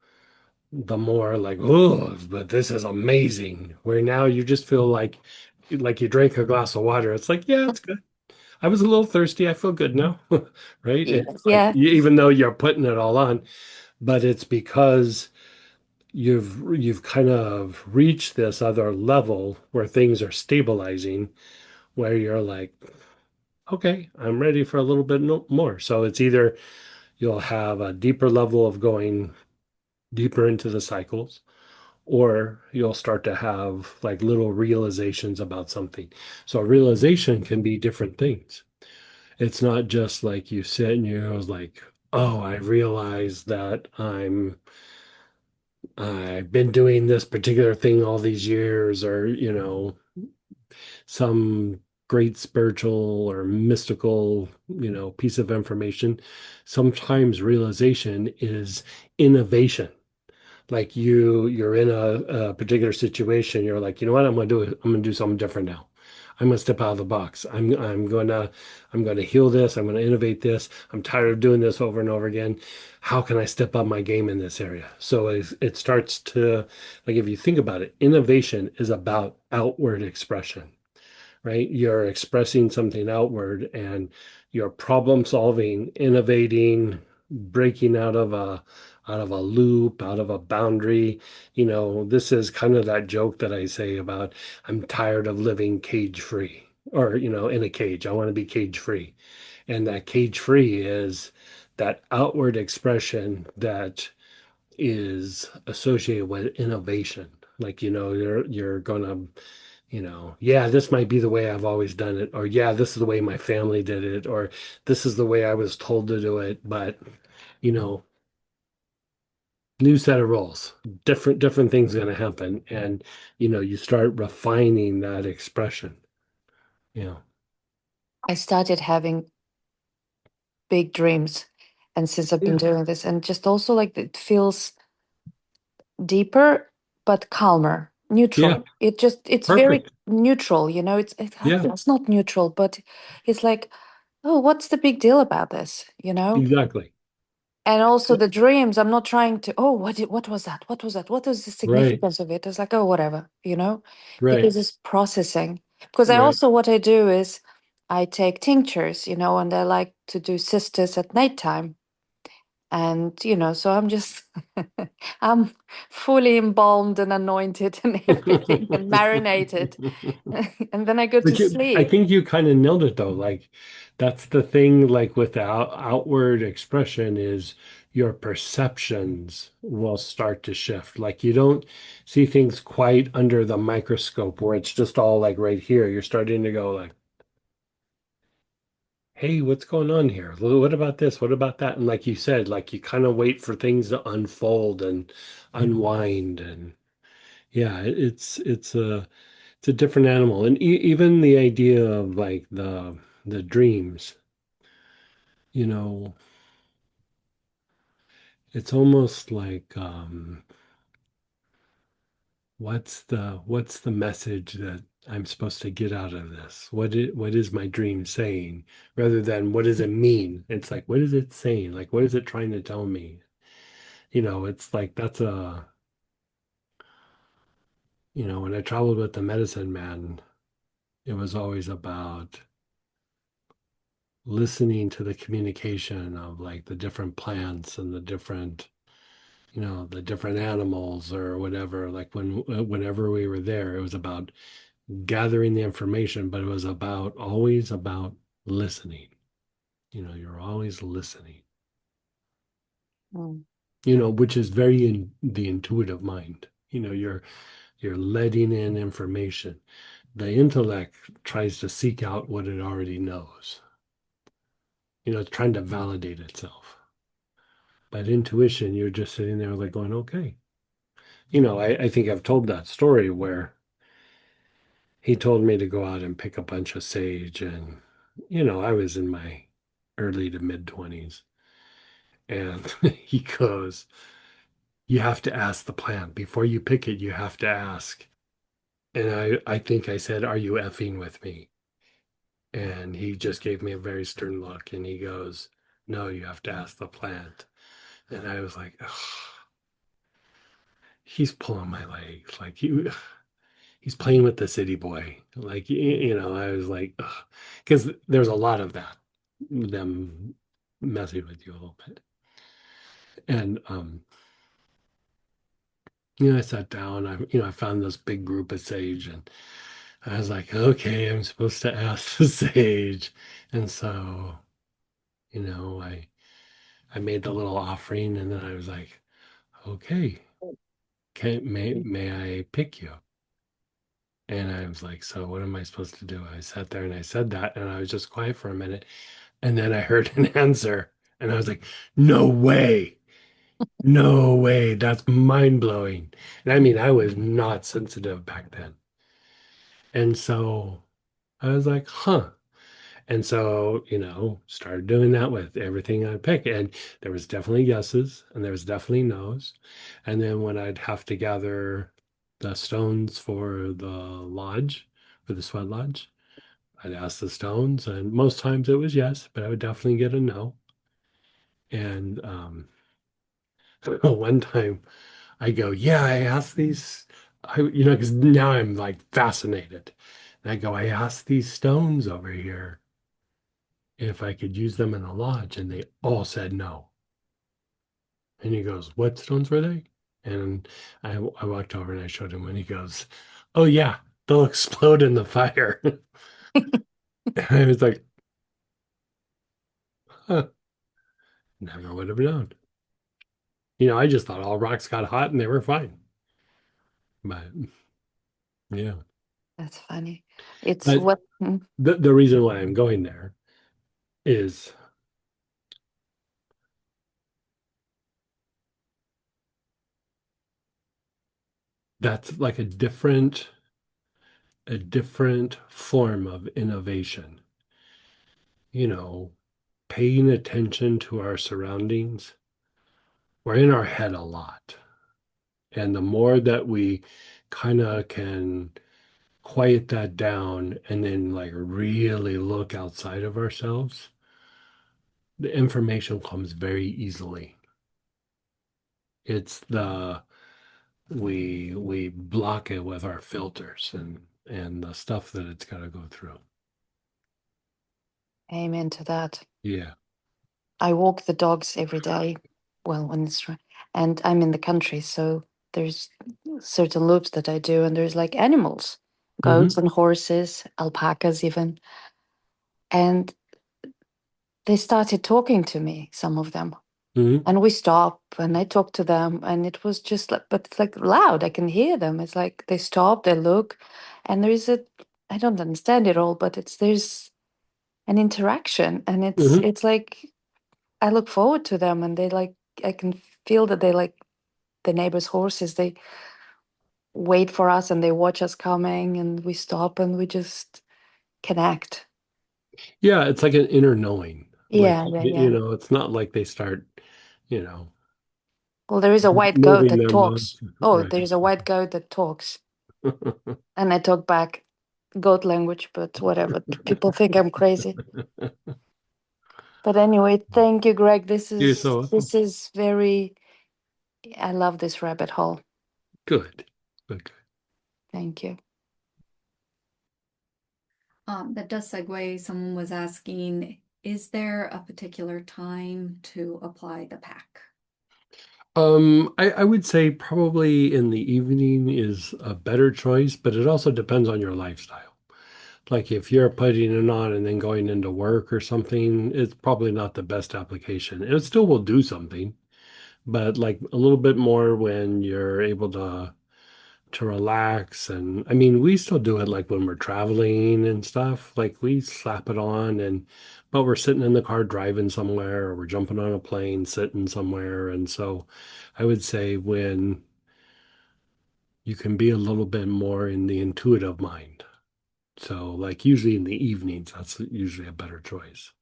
the more like, oh, but this is amazing. Where now you just feel like you drank a glass of water. It's like, yeah, it's good. I was a little thirsty. I feel good now. Right? It's like Yeah. even though you're putting it all on, but it's because you've kind of reached this other level where things are stabilizing, where you're like, okay, I'm ready for a little bit more. So it's either you'll have a deeper level of going deeper into the cycles, or you'll start to have like little realizations about something. So a realization can be different things. It's not just like you sit and you're like, oh, I realize that I've been doing this particular thing all these years, or some great spiritual or mystical, piece of information. Sometimes realization is innovation. Like you're in a particular situation, you're like, you know what, I'm gonna do something different now. I'm gonna step out of the box. I'm gonna heal this. I'm gonna innovate this. I'm tired of doing this over and over again. How can I step up my game in this area? So it starts to, like, if you think about it, innovation is about outward expression, right? You're expressing something outward, and you're problem solving, innovating, breaking out of a loop, out of a boundary. This is kind of that joke that I say about I'm tired of living cage free, or in a cage. I want to be cage free. And that cage free is that outward expression that is associated with innovation. Like, you're gonna, yeah, this might be the way I've always done it, or yeah, this is the way my family did it, or this is the way I was told to do it, but you know, new set of rules, different things going to happen, and you start refining that expression. Yeah. I started having big dreams, and since I've been Yeah. doing this, and just also like it feels deeper but calmer, Yeah. neutral. It's very Perfect. neutral, Yeah. it's not neutral, but it's like, oh, what's the big deal about this, Exactly. And also the dreams, I'm not trying to, oh, what was that? What was that? What was the Right. significance of it? It's like, oh, whatever, Right. because it's processing. Because I Right. also, what I do is I take tinctures, and I like to do sisters at nighttime. And, so I'm just, I'm fully embalmed and anointed and everything and marinated. And then I go to I sleep. think you kind of nailed it though. Like that's the thing, like with the outward expression is your perceptions will start to shift. Like you don't see things quite under the microscope where it's just all like right here. You're starting to go like, hey, what's going on here? What about this? What about that? And like you said, like you kind of wait for things to unfold and unwind. And yeah, it's a different animal. And even the idea of like the dreams, you know, it's almost like what's the message that I'm supposed to get out of this? What is my dream saying? Rather than what does it mean? It's like what is it saying? Like what is it trying to tell me? It's like when I traveled with the medicine man, it was always about listening to the communication of like the different plants and the different the different animals or whatever. Like whenever we were there, it was about gathering the information, but it was about always about listening. You're always listening, Mm. which is very in the intuitive mind. You're letting in information. The intellect tries to seek out what it already knows. It's trying to validate itself. But intuition, you're just sitting there like going, okay. I think I've told that story where he told me to go out and pick a bunch of sage. And, I was in my early to mid 20s. And he goes, you have to ask the plant. Before you pick it, you have to ask. And I think I said, are you effing with me? And he just gave me a very stern look and he goes, no, you have to ask the plant. And I was like, ugh, he's pulling my leg. Like he's playing with the city boy. Like, I was like, because there's a lot of that, them messing with you a little bit. And, I sat down, I found this big group of sage and I was like, okay, I'm supposed to ask the sage. And so, I made the little offering and then I was like, okay, may I pick you? And I was like, so what am I supposed to do? I sat there and I said that and I was just quiet for a minute. And then I heard an answer and I was like, no way. No way. That's mind blowing. And I mean, I was not sensitive back then. And so I was like, huh. And so, started doing that with everything I pick. And there was definitely yeses and there was definitely nos. And then when I'd have to gather the stones for the lodge, for the sweat lodge, I'd ask the stones. And most times it was yes, but I would definitely get a no. And one time I go, yeah, I asked these, because now I'm like fascinated. And I go, I asked these stones over here if I could use them in the lodge, and they all said no. And he goes, what stones were they? And I walked over and I showed him, and he goes, oh, yeah, they'll explode in the fire. And I was like, huh, never would have known. I just thought all rocks got hot and they were fine. But yeah. That's funny. It's But what the reason why I'm going there is that's like a different form of innovation. You know, paying attention to our surroundings. We're in our head a lot. And the more that we kind of can quiet that down and then like really look outside of ourselves, the information comes very easily. It's the we block it with our filters and the stuff that it's got to go through. amen to that. Yeah. I walk the dogs every day. Well, when and I'm in the country, so there's certain loops that I do, and there's like animals, Hmm. goats and horses, alpacas even, and they started talking to me, some of them, Hmm. and we stop, and I talk to them, and it was just like, but it's like loud. I can hear them. It's like they stop, they look, and there is a. I don't understand it all, but there's an interaction, and Hmm. it's like I look forward to them, and they like I can feel that they like the neighbors' horses. They wait for us and they watch us coming, and we stop and we just connect. Yeah, it's like an inner knowing. Like, Yeah, yeah, yeah. it's not like they start, you know, Well, there is a white goat moving that their talks. mouths. Oh, Right. there's a white goat that talks, and I talk back goat language, but whatever. People think I'm crazy. But anyway, thank you, Greg. This You're is so welcome. this is very. I love this rabbit hole. Good. Good. Thank you. That does segue. Someone was asking, is there a particular time to apply the pack? I would say probably in the evening is a better choice, but it also depends on your lifestyle. Like if you're putting it on and then going into work or something, it's probably not the best application. It still will do something, but like a little bit more when you're able to relax. And I mean, we still do it like when we're traveling and stuff. Like we slap it on and but we're sitting in the car driving somewhere or we're jumping on a plane sitting somewhere. And so I would say when you can be a little bit more in the intuitive mind. So like usually in the evenings, that's usually a better choice.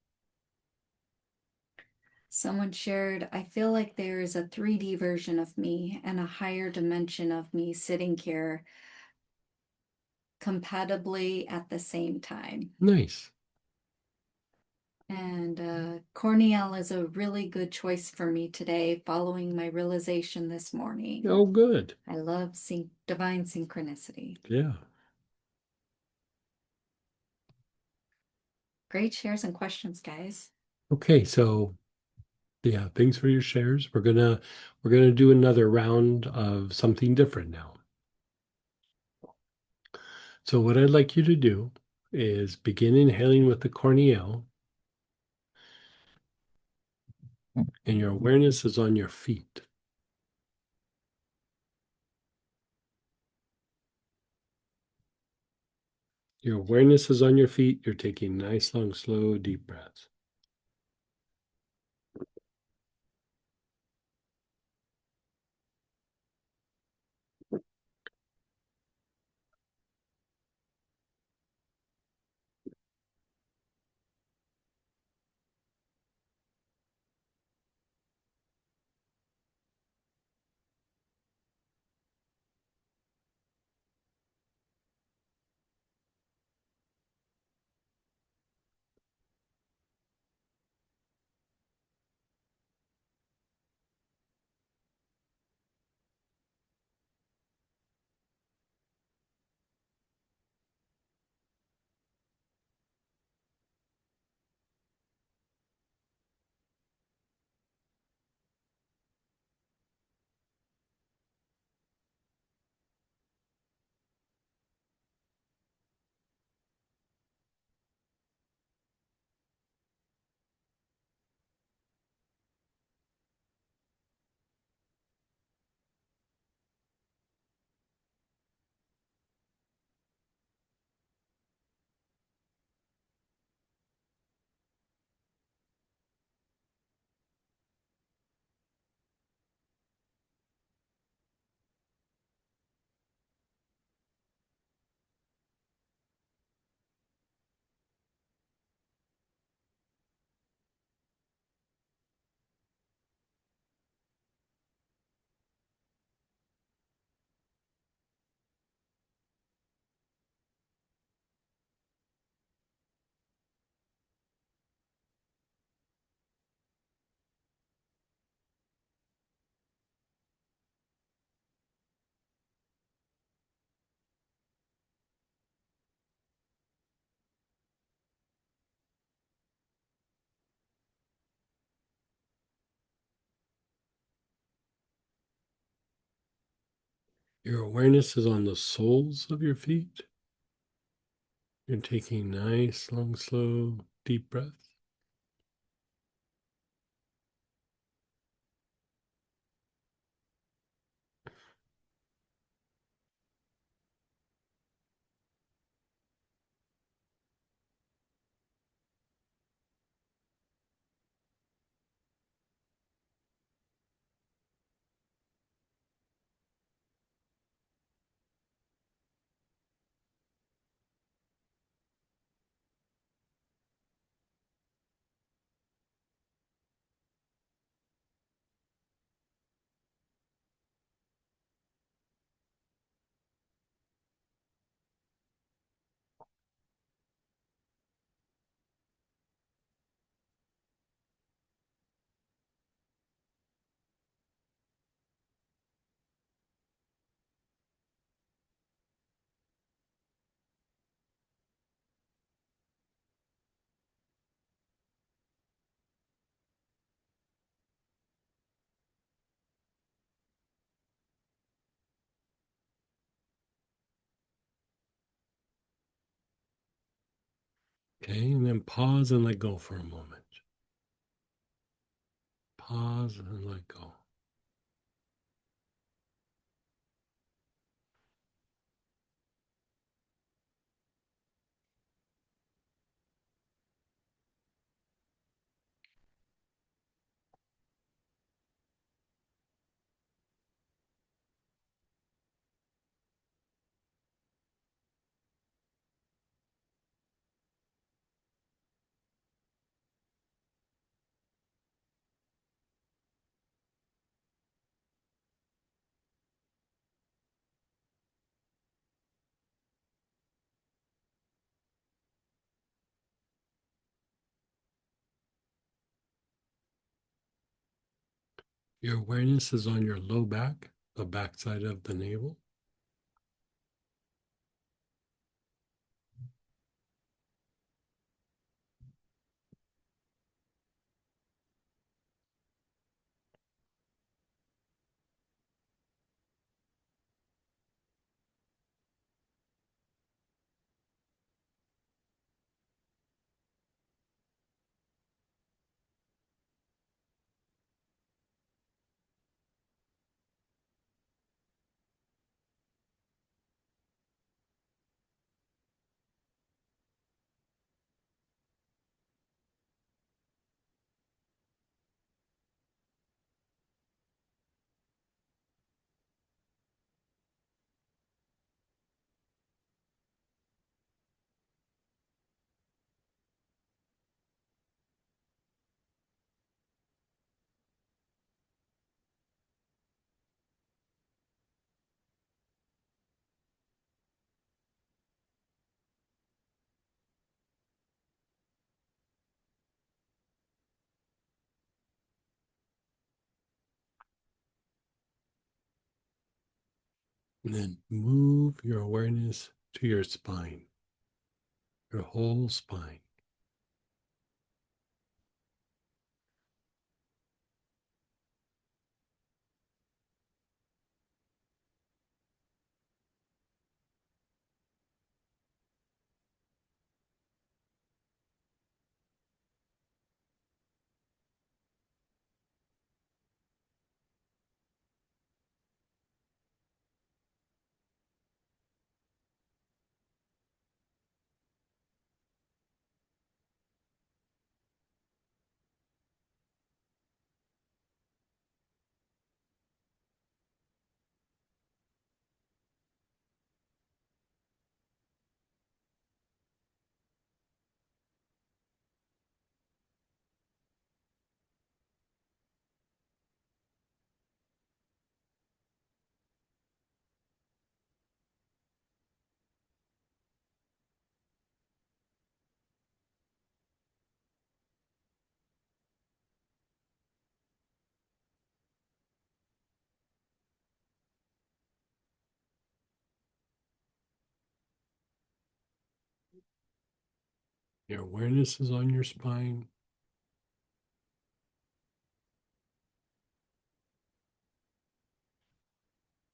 Someone shared, I feel like there is a 3D version of me and a higher dimension of me sitting here compatibly at the same time. Nice. And Corniel is a really good choice for me today, following my realization this morning. Oh, good. I love divine synchronicity. Yeah. Great shares and questions, guys. Okay, so yeah, thanks for your shares. We're gonna do another round of something different now. So what I'd like you to do is begin inhaling with the corneal, and your awareness is on your feet. Your awareness is on your feet. You're taking nice, long, slow, deep breaths. Your awareness is on the soles of your feet. You're taking nice, long, slow, deep breaths. Okay, and then pause and let go for a moment. Pause and let go. Your awareness is on your low back, the backside of the navel. And then move your awareness to your spine, your whole spine. Your awareness is on your spine.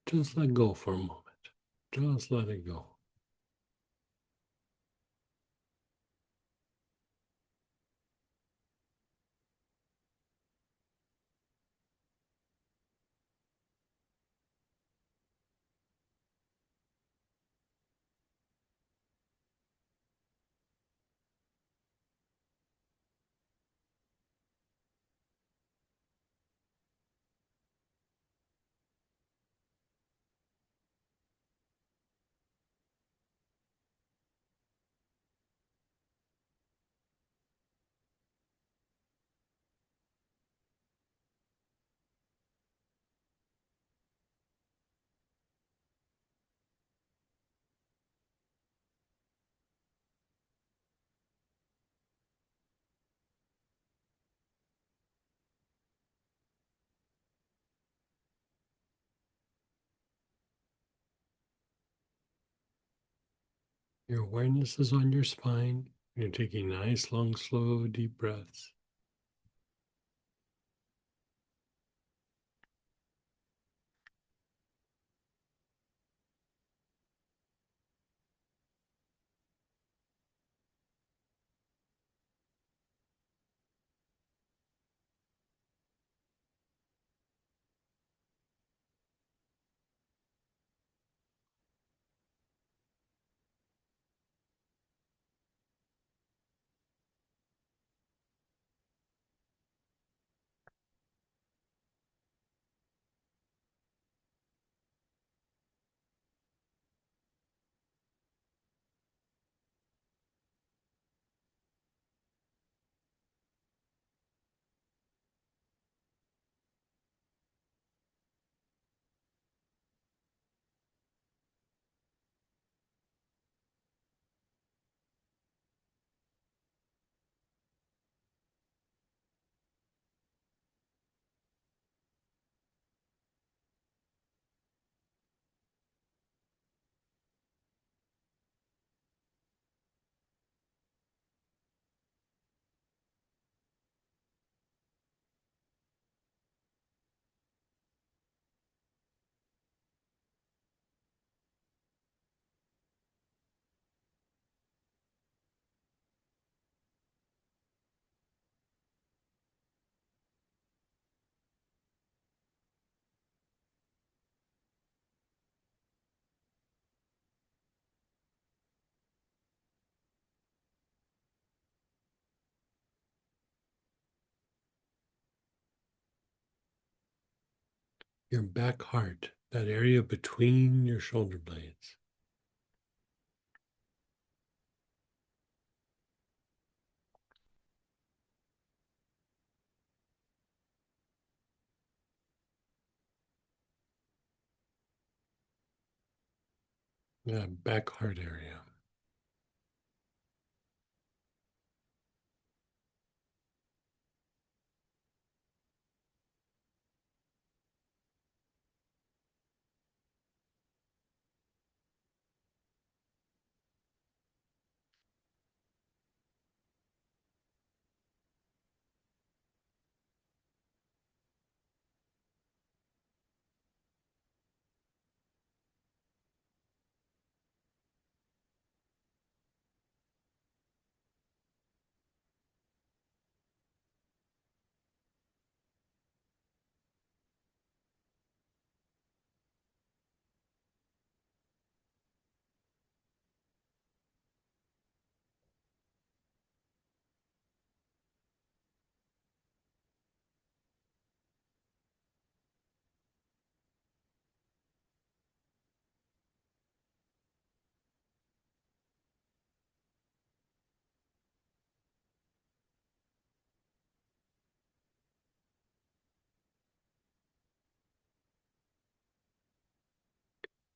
Just let go for a moment. Just let it go. Your awareness is on your spine. You're taking nice, long, slow, deep breaths. Your back heart, that area between your shoulder blades. Yeah, back heart area.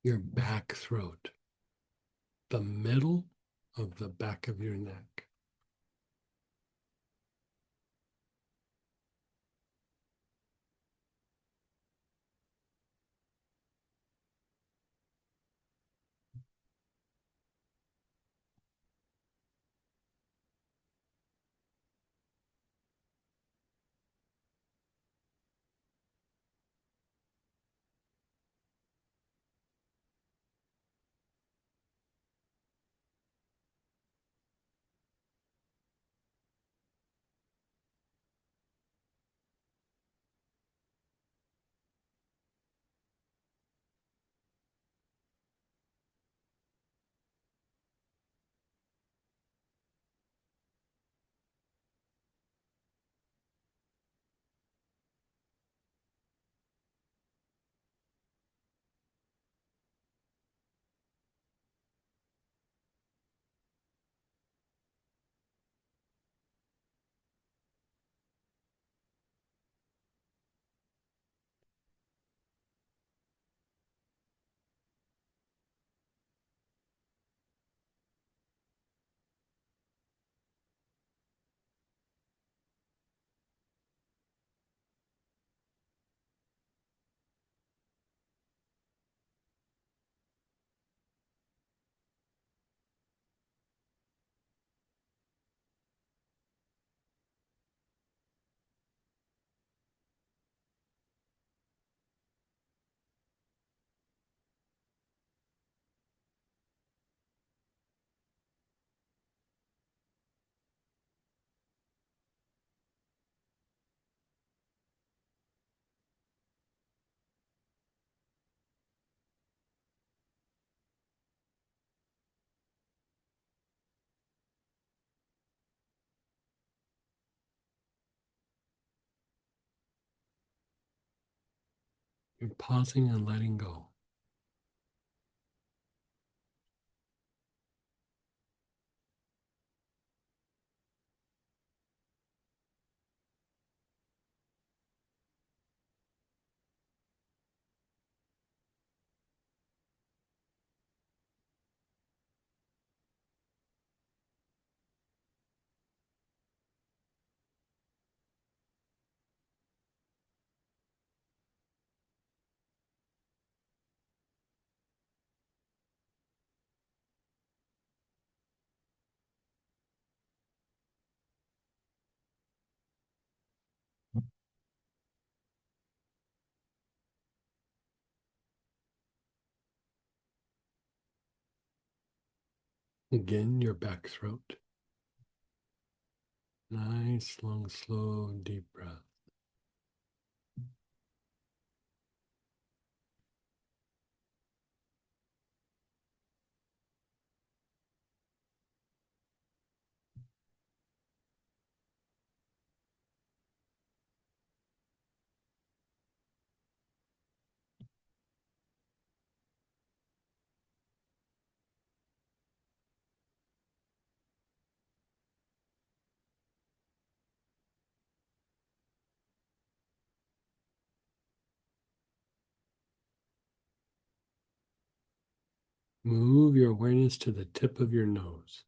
Your back throat, the middle of the back of your neck. You're pausing and letting go. Again, your back throat. Nice, long, slow, deep breath. Move your awareness to the tip of your nose.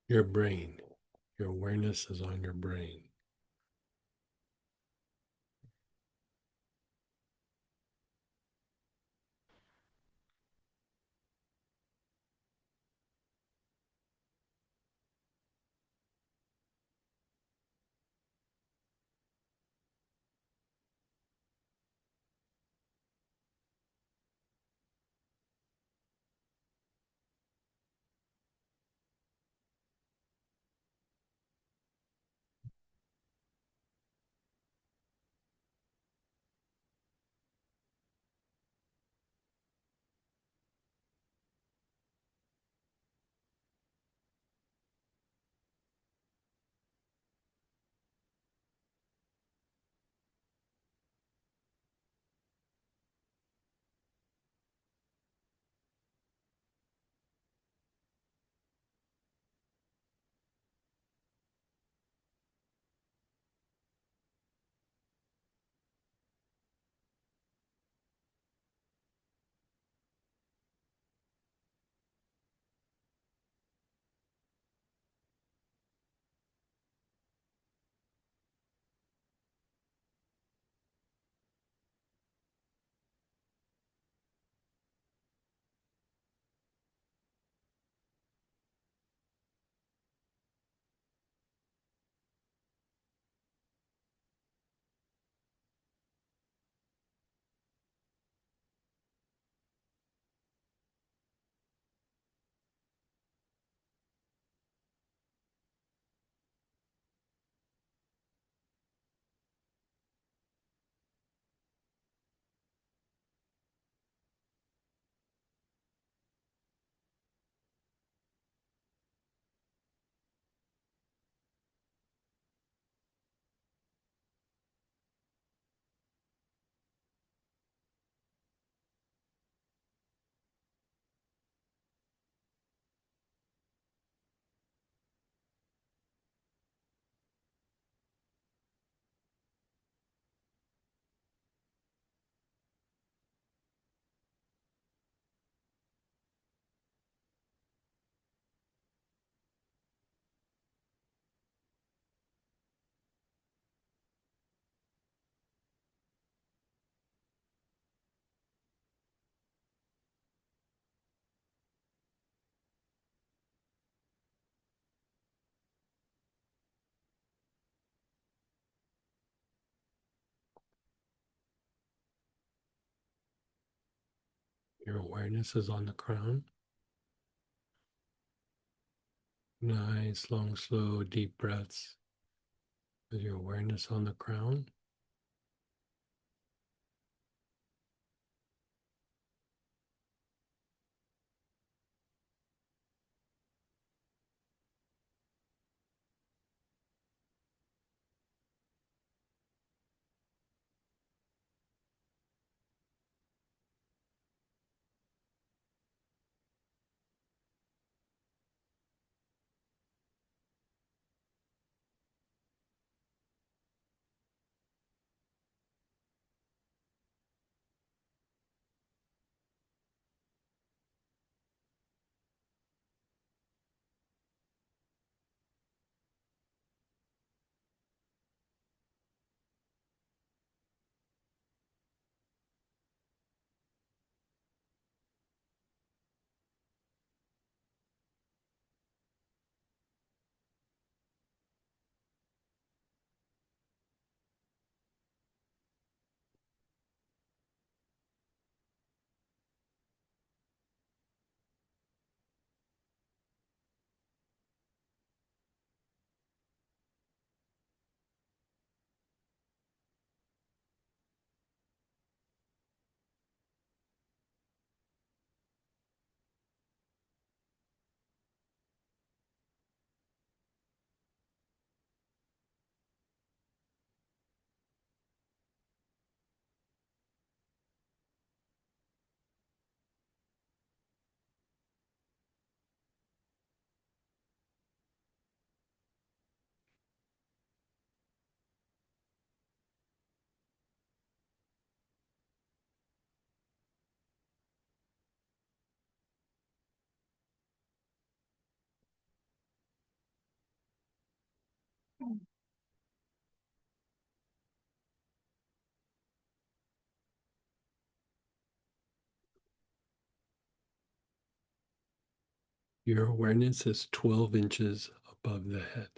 Your brain. Your awareness is on your brain. Your awareness is on the crown. Nice, long, slow, deep breaths with your awareness on the crown. Your awareness is 12 inches above the head.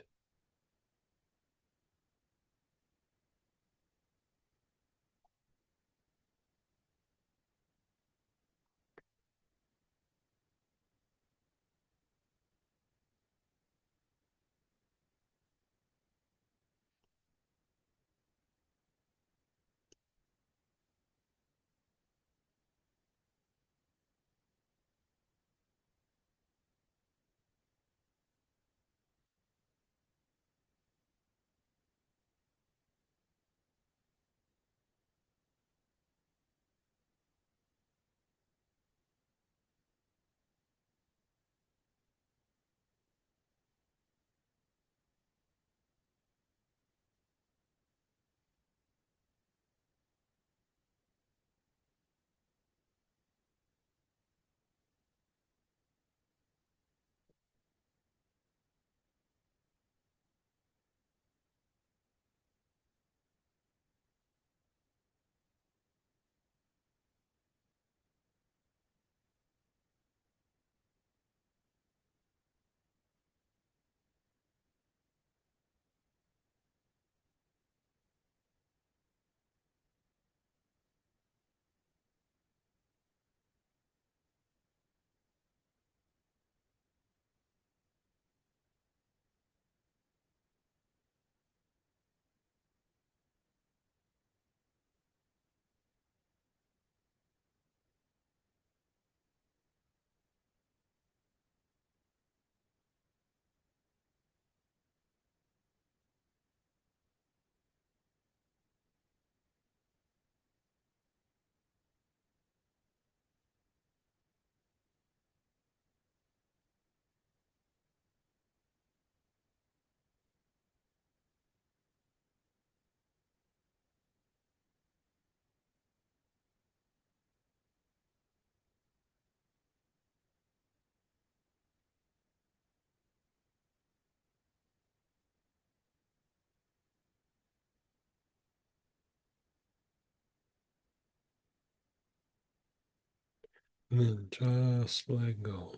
And then just let go.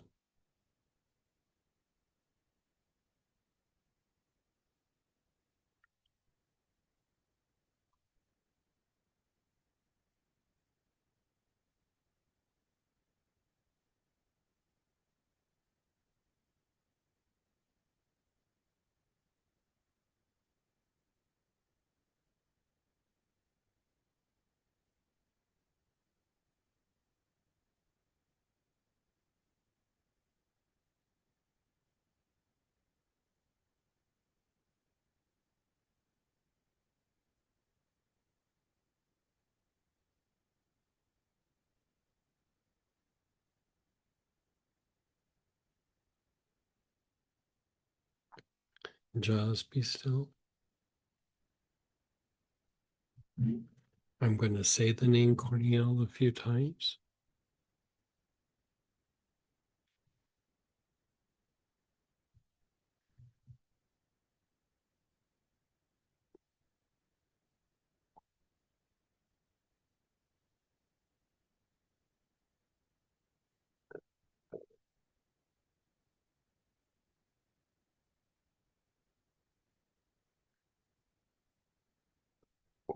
Just be still. I'm going to say the name Corniel a few times.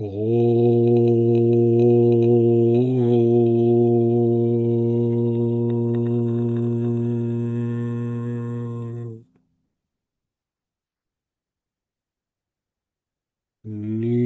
Oh. Ni.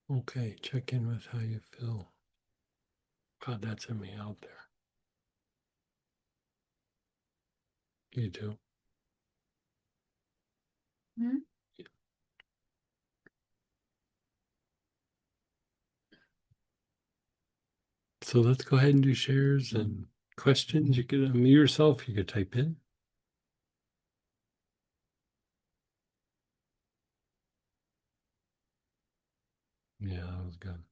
Okay, check in with how you feel. God, that's in me out there. You do. Hmm? So let's go ahead and do shares and questions. You could unmute yourself. You could type in. Yeah, that was good.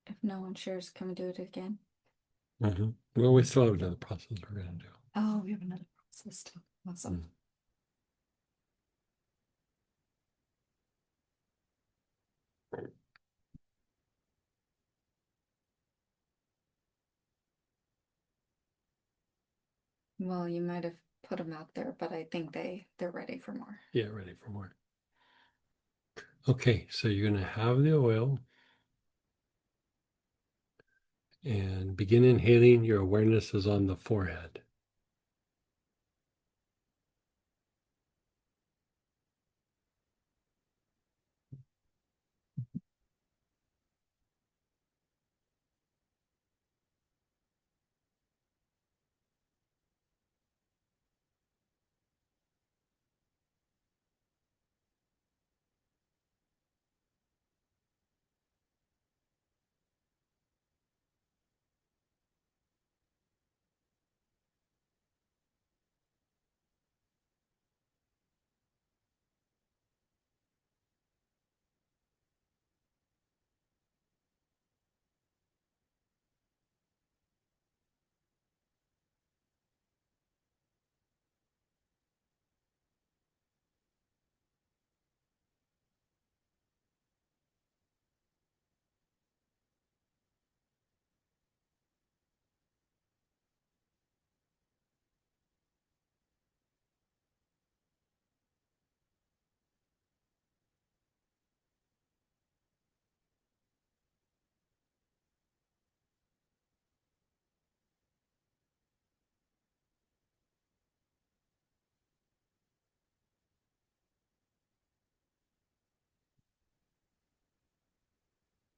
If no one shares, can we do it again? Well, we still have another process we're going to do. Oh, we have another process too. Awesome. Well, you might have put them out there, but I think they're ready for more. Yeah, ready for more. Okay, so you're going to have the oil and begin inhaling. Your awareness is on the forehead.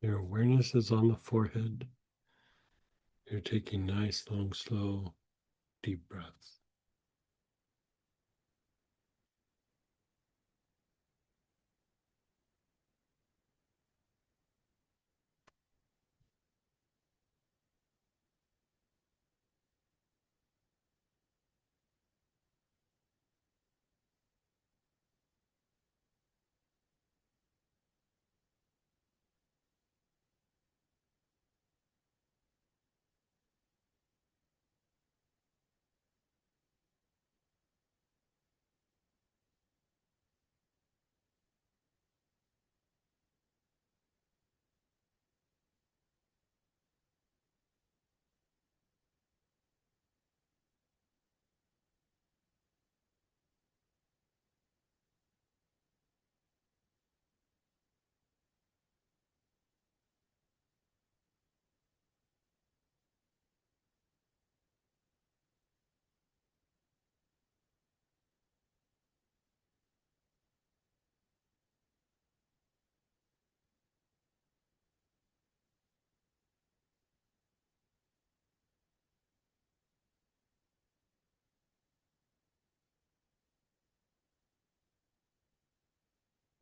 Your awareness is on the forehead. You're taking nice, long, slow, deep breaths.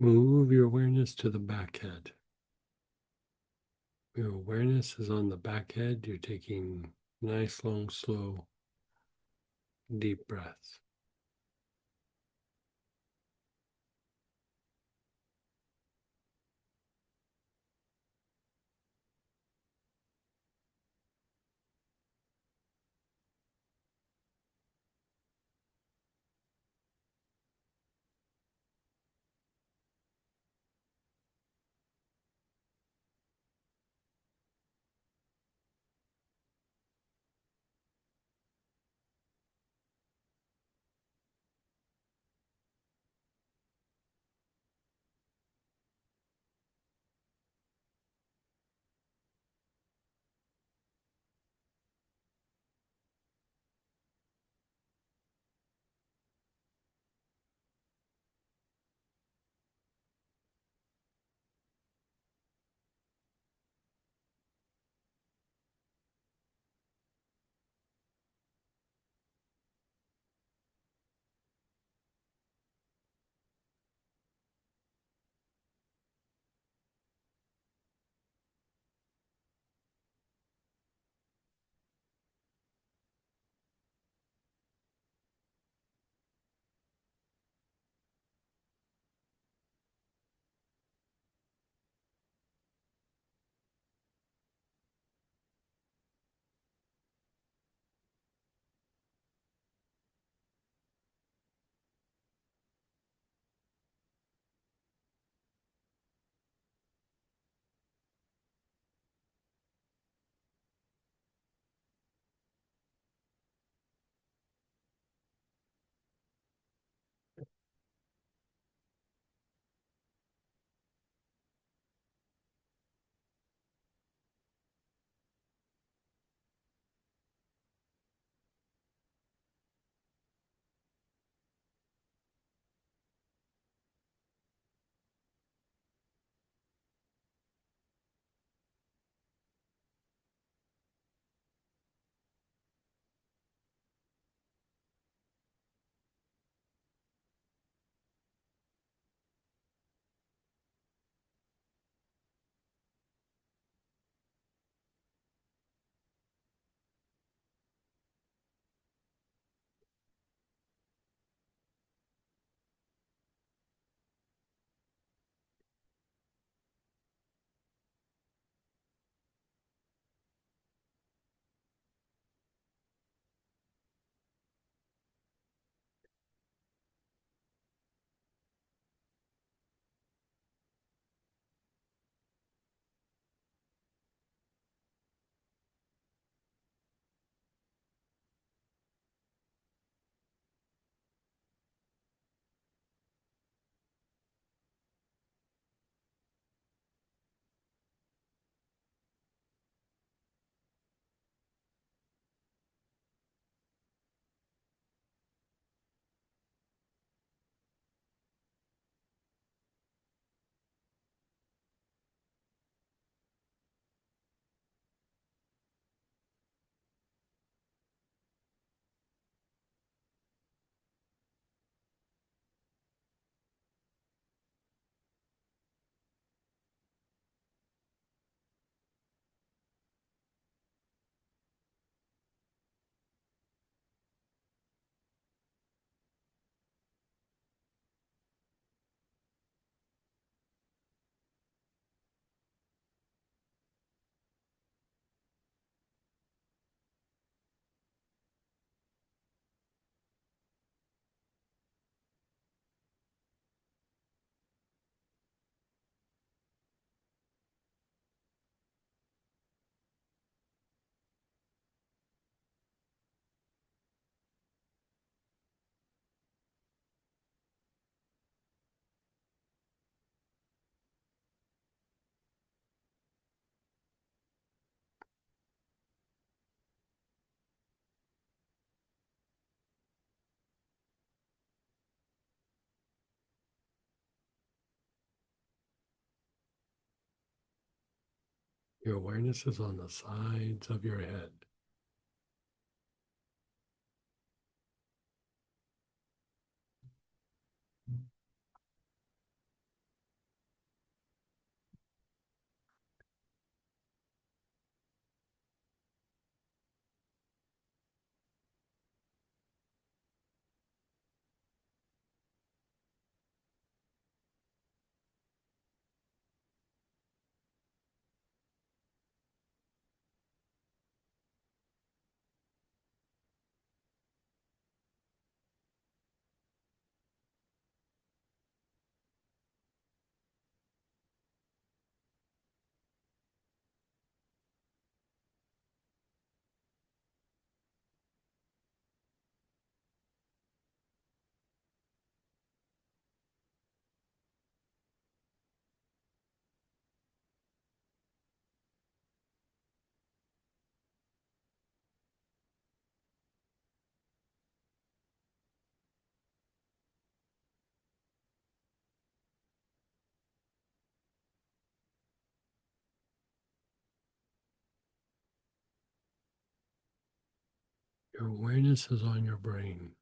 Move your awareness to the back head. Your awareness is on the back head. You're taking nice, long, slow, deep breaths. Your awareness is on the sides of your head. Your awareness is on your brain.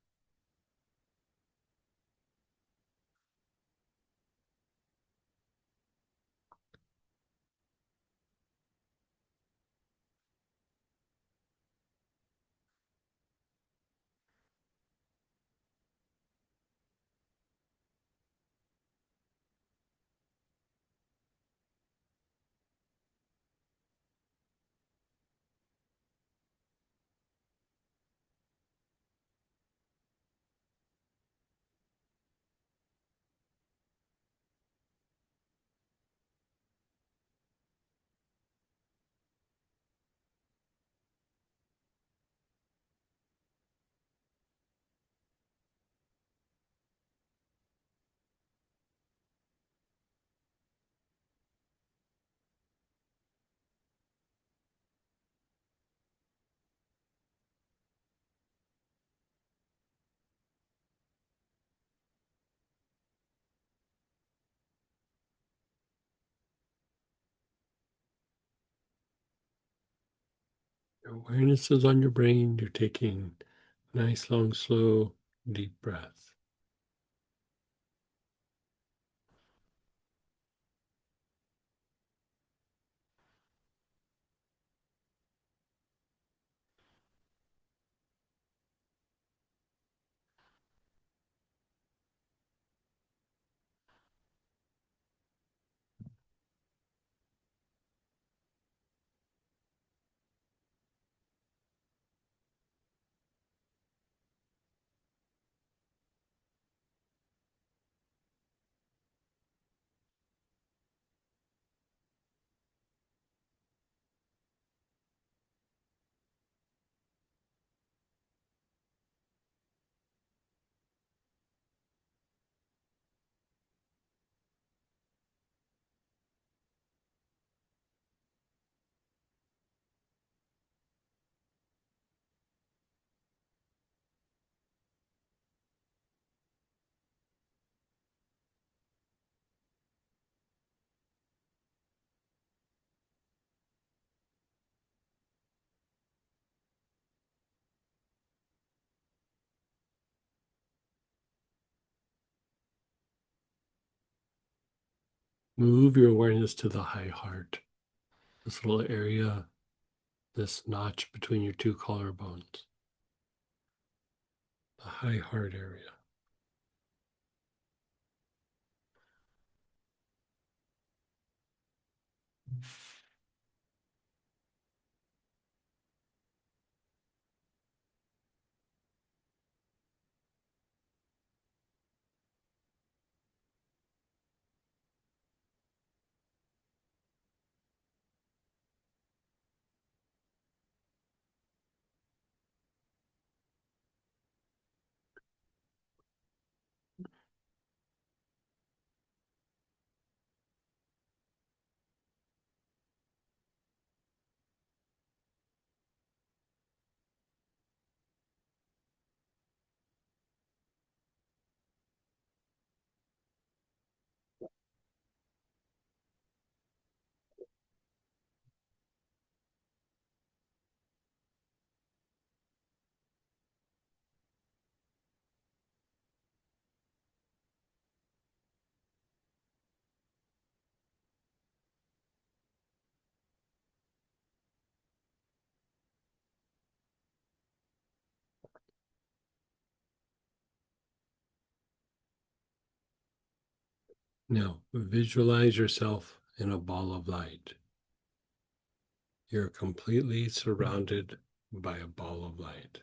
Your awareness is on your brain. You're taking nice, long, slow, deep breaths. Move your awareness to the high heart, this little area, this notch between your two collarbones, the high heart area. Now, visualize yourself in a ball of light. You're completely surrounded by a ball of light.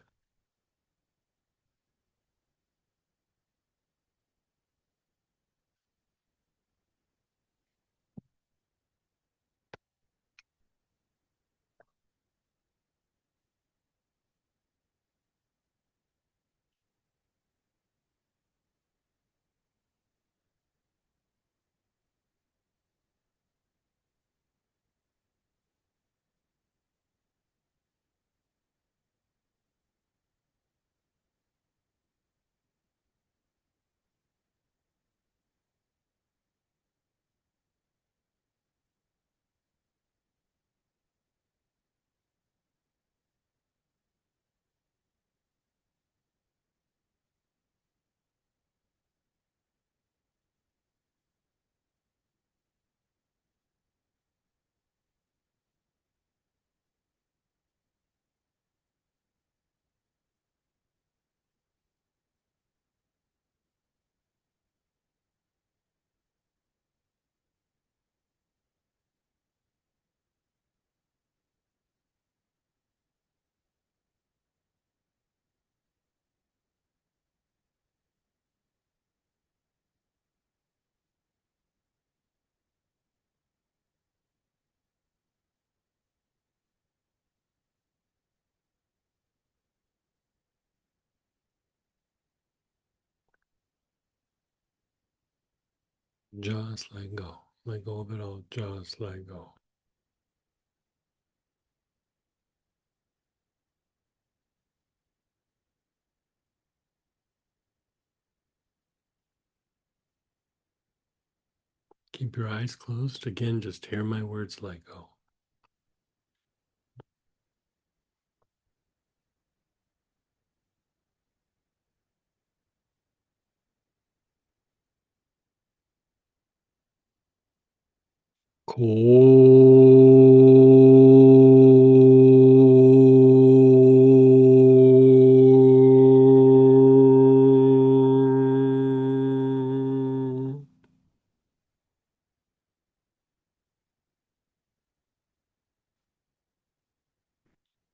Just let go. Let go of it all. Just let go. Keep your eyes closed. Again, just hear my words, let go. Cool.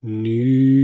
New.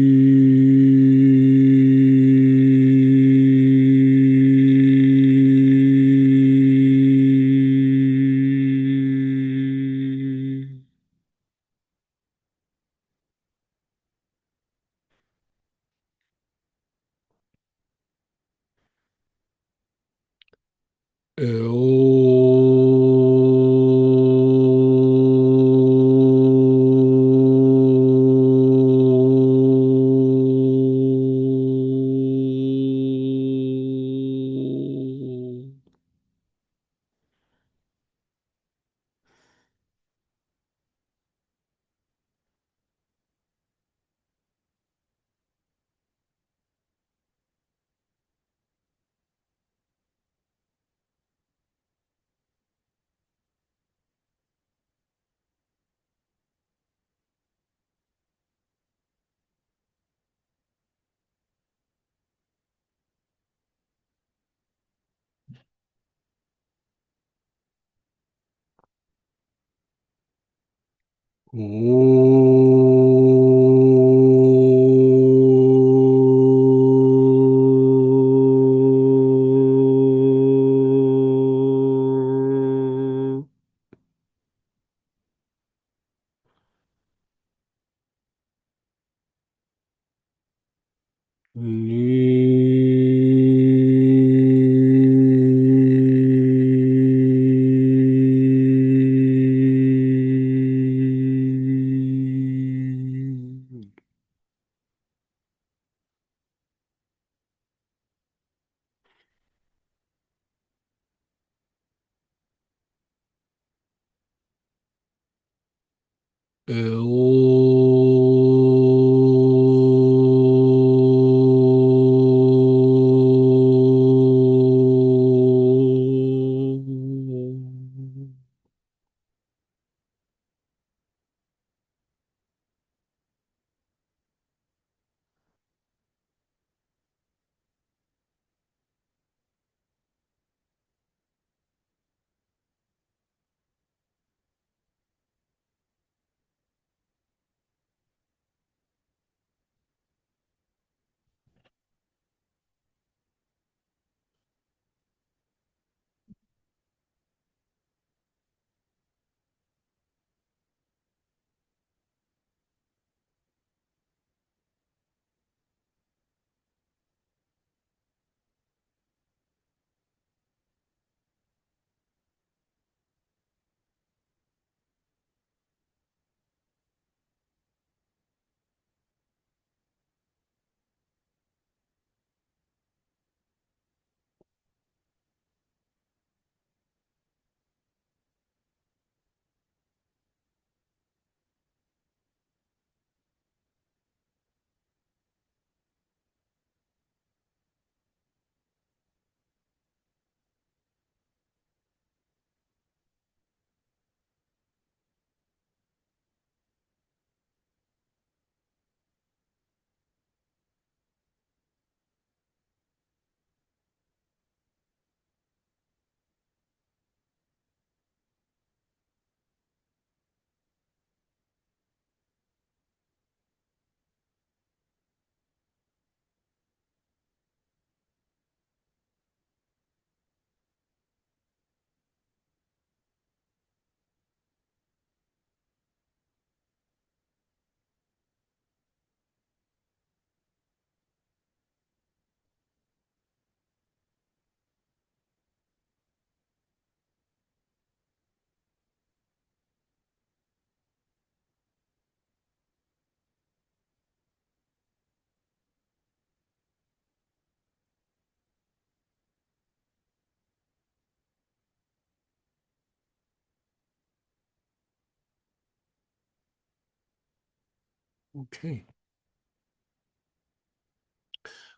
Okay.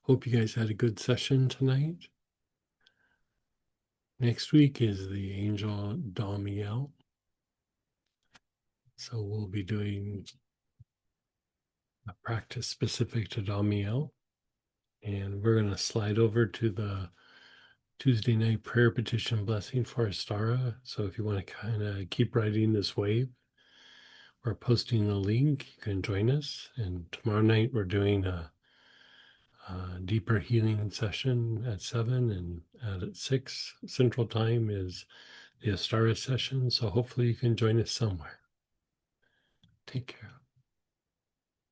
Hope you guys had a good session tonight. Next week is the angel Damiel. So we'll be doing a practice specific to Damiel. And we're going to slide over to the Tuesday night prayer petition blessing for Astara. So if you want to kind of keep riding this wave, we're posting the link. You can join us. And tomorrow night we're doing a deeper healing session at 7, and at 6 Central Time is the Astara session. So hopefully you can join us somewhere. Take care.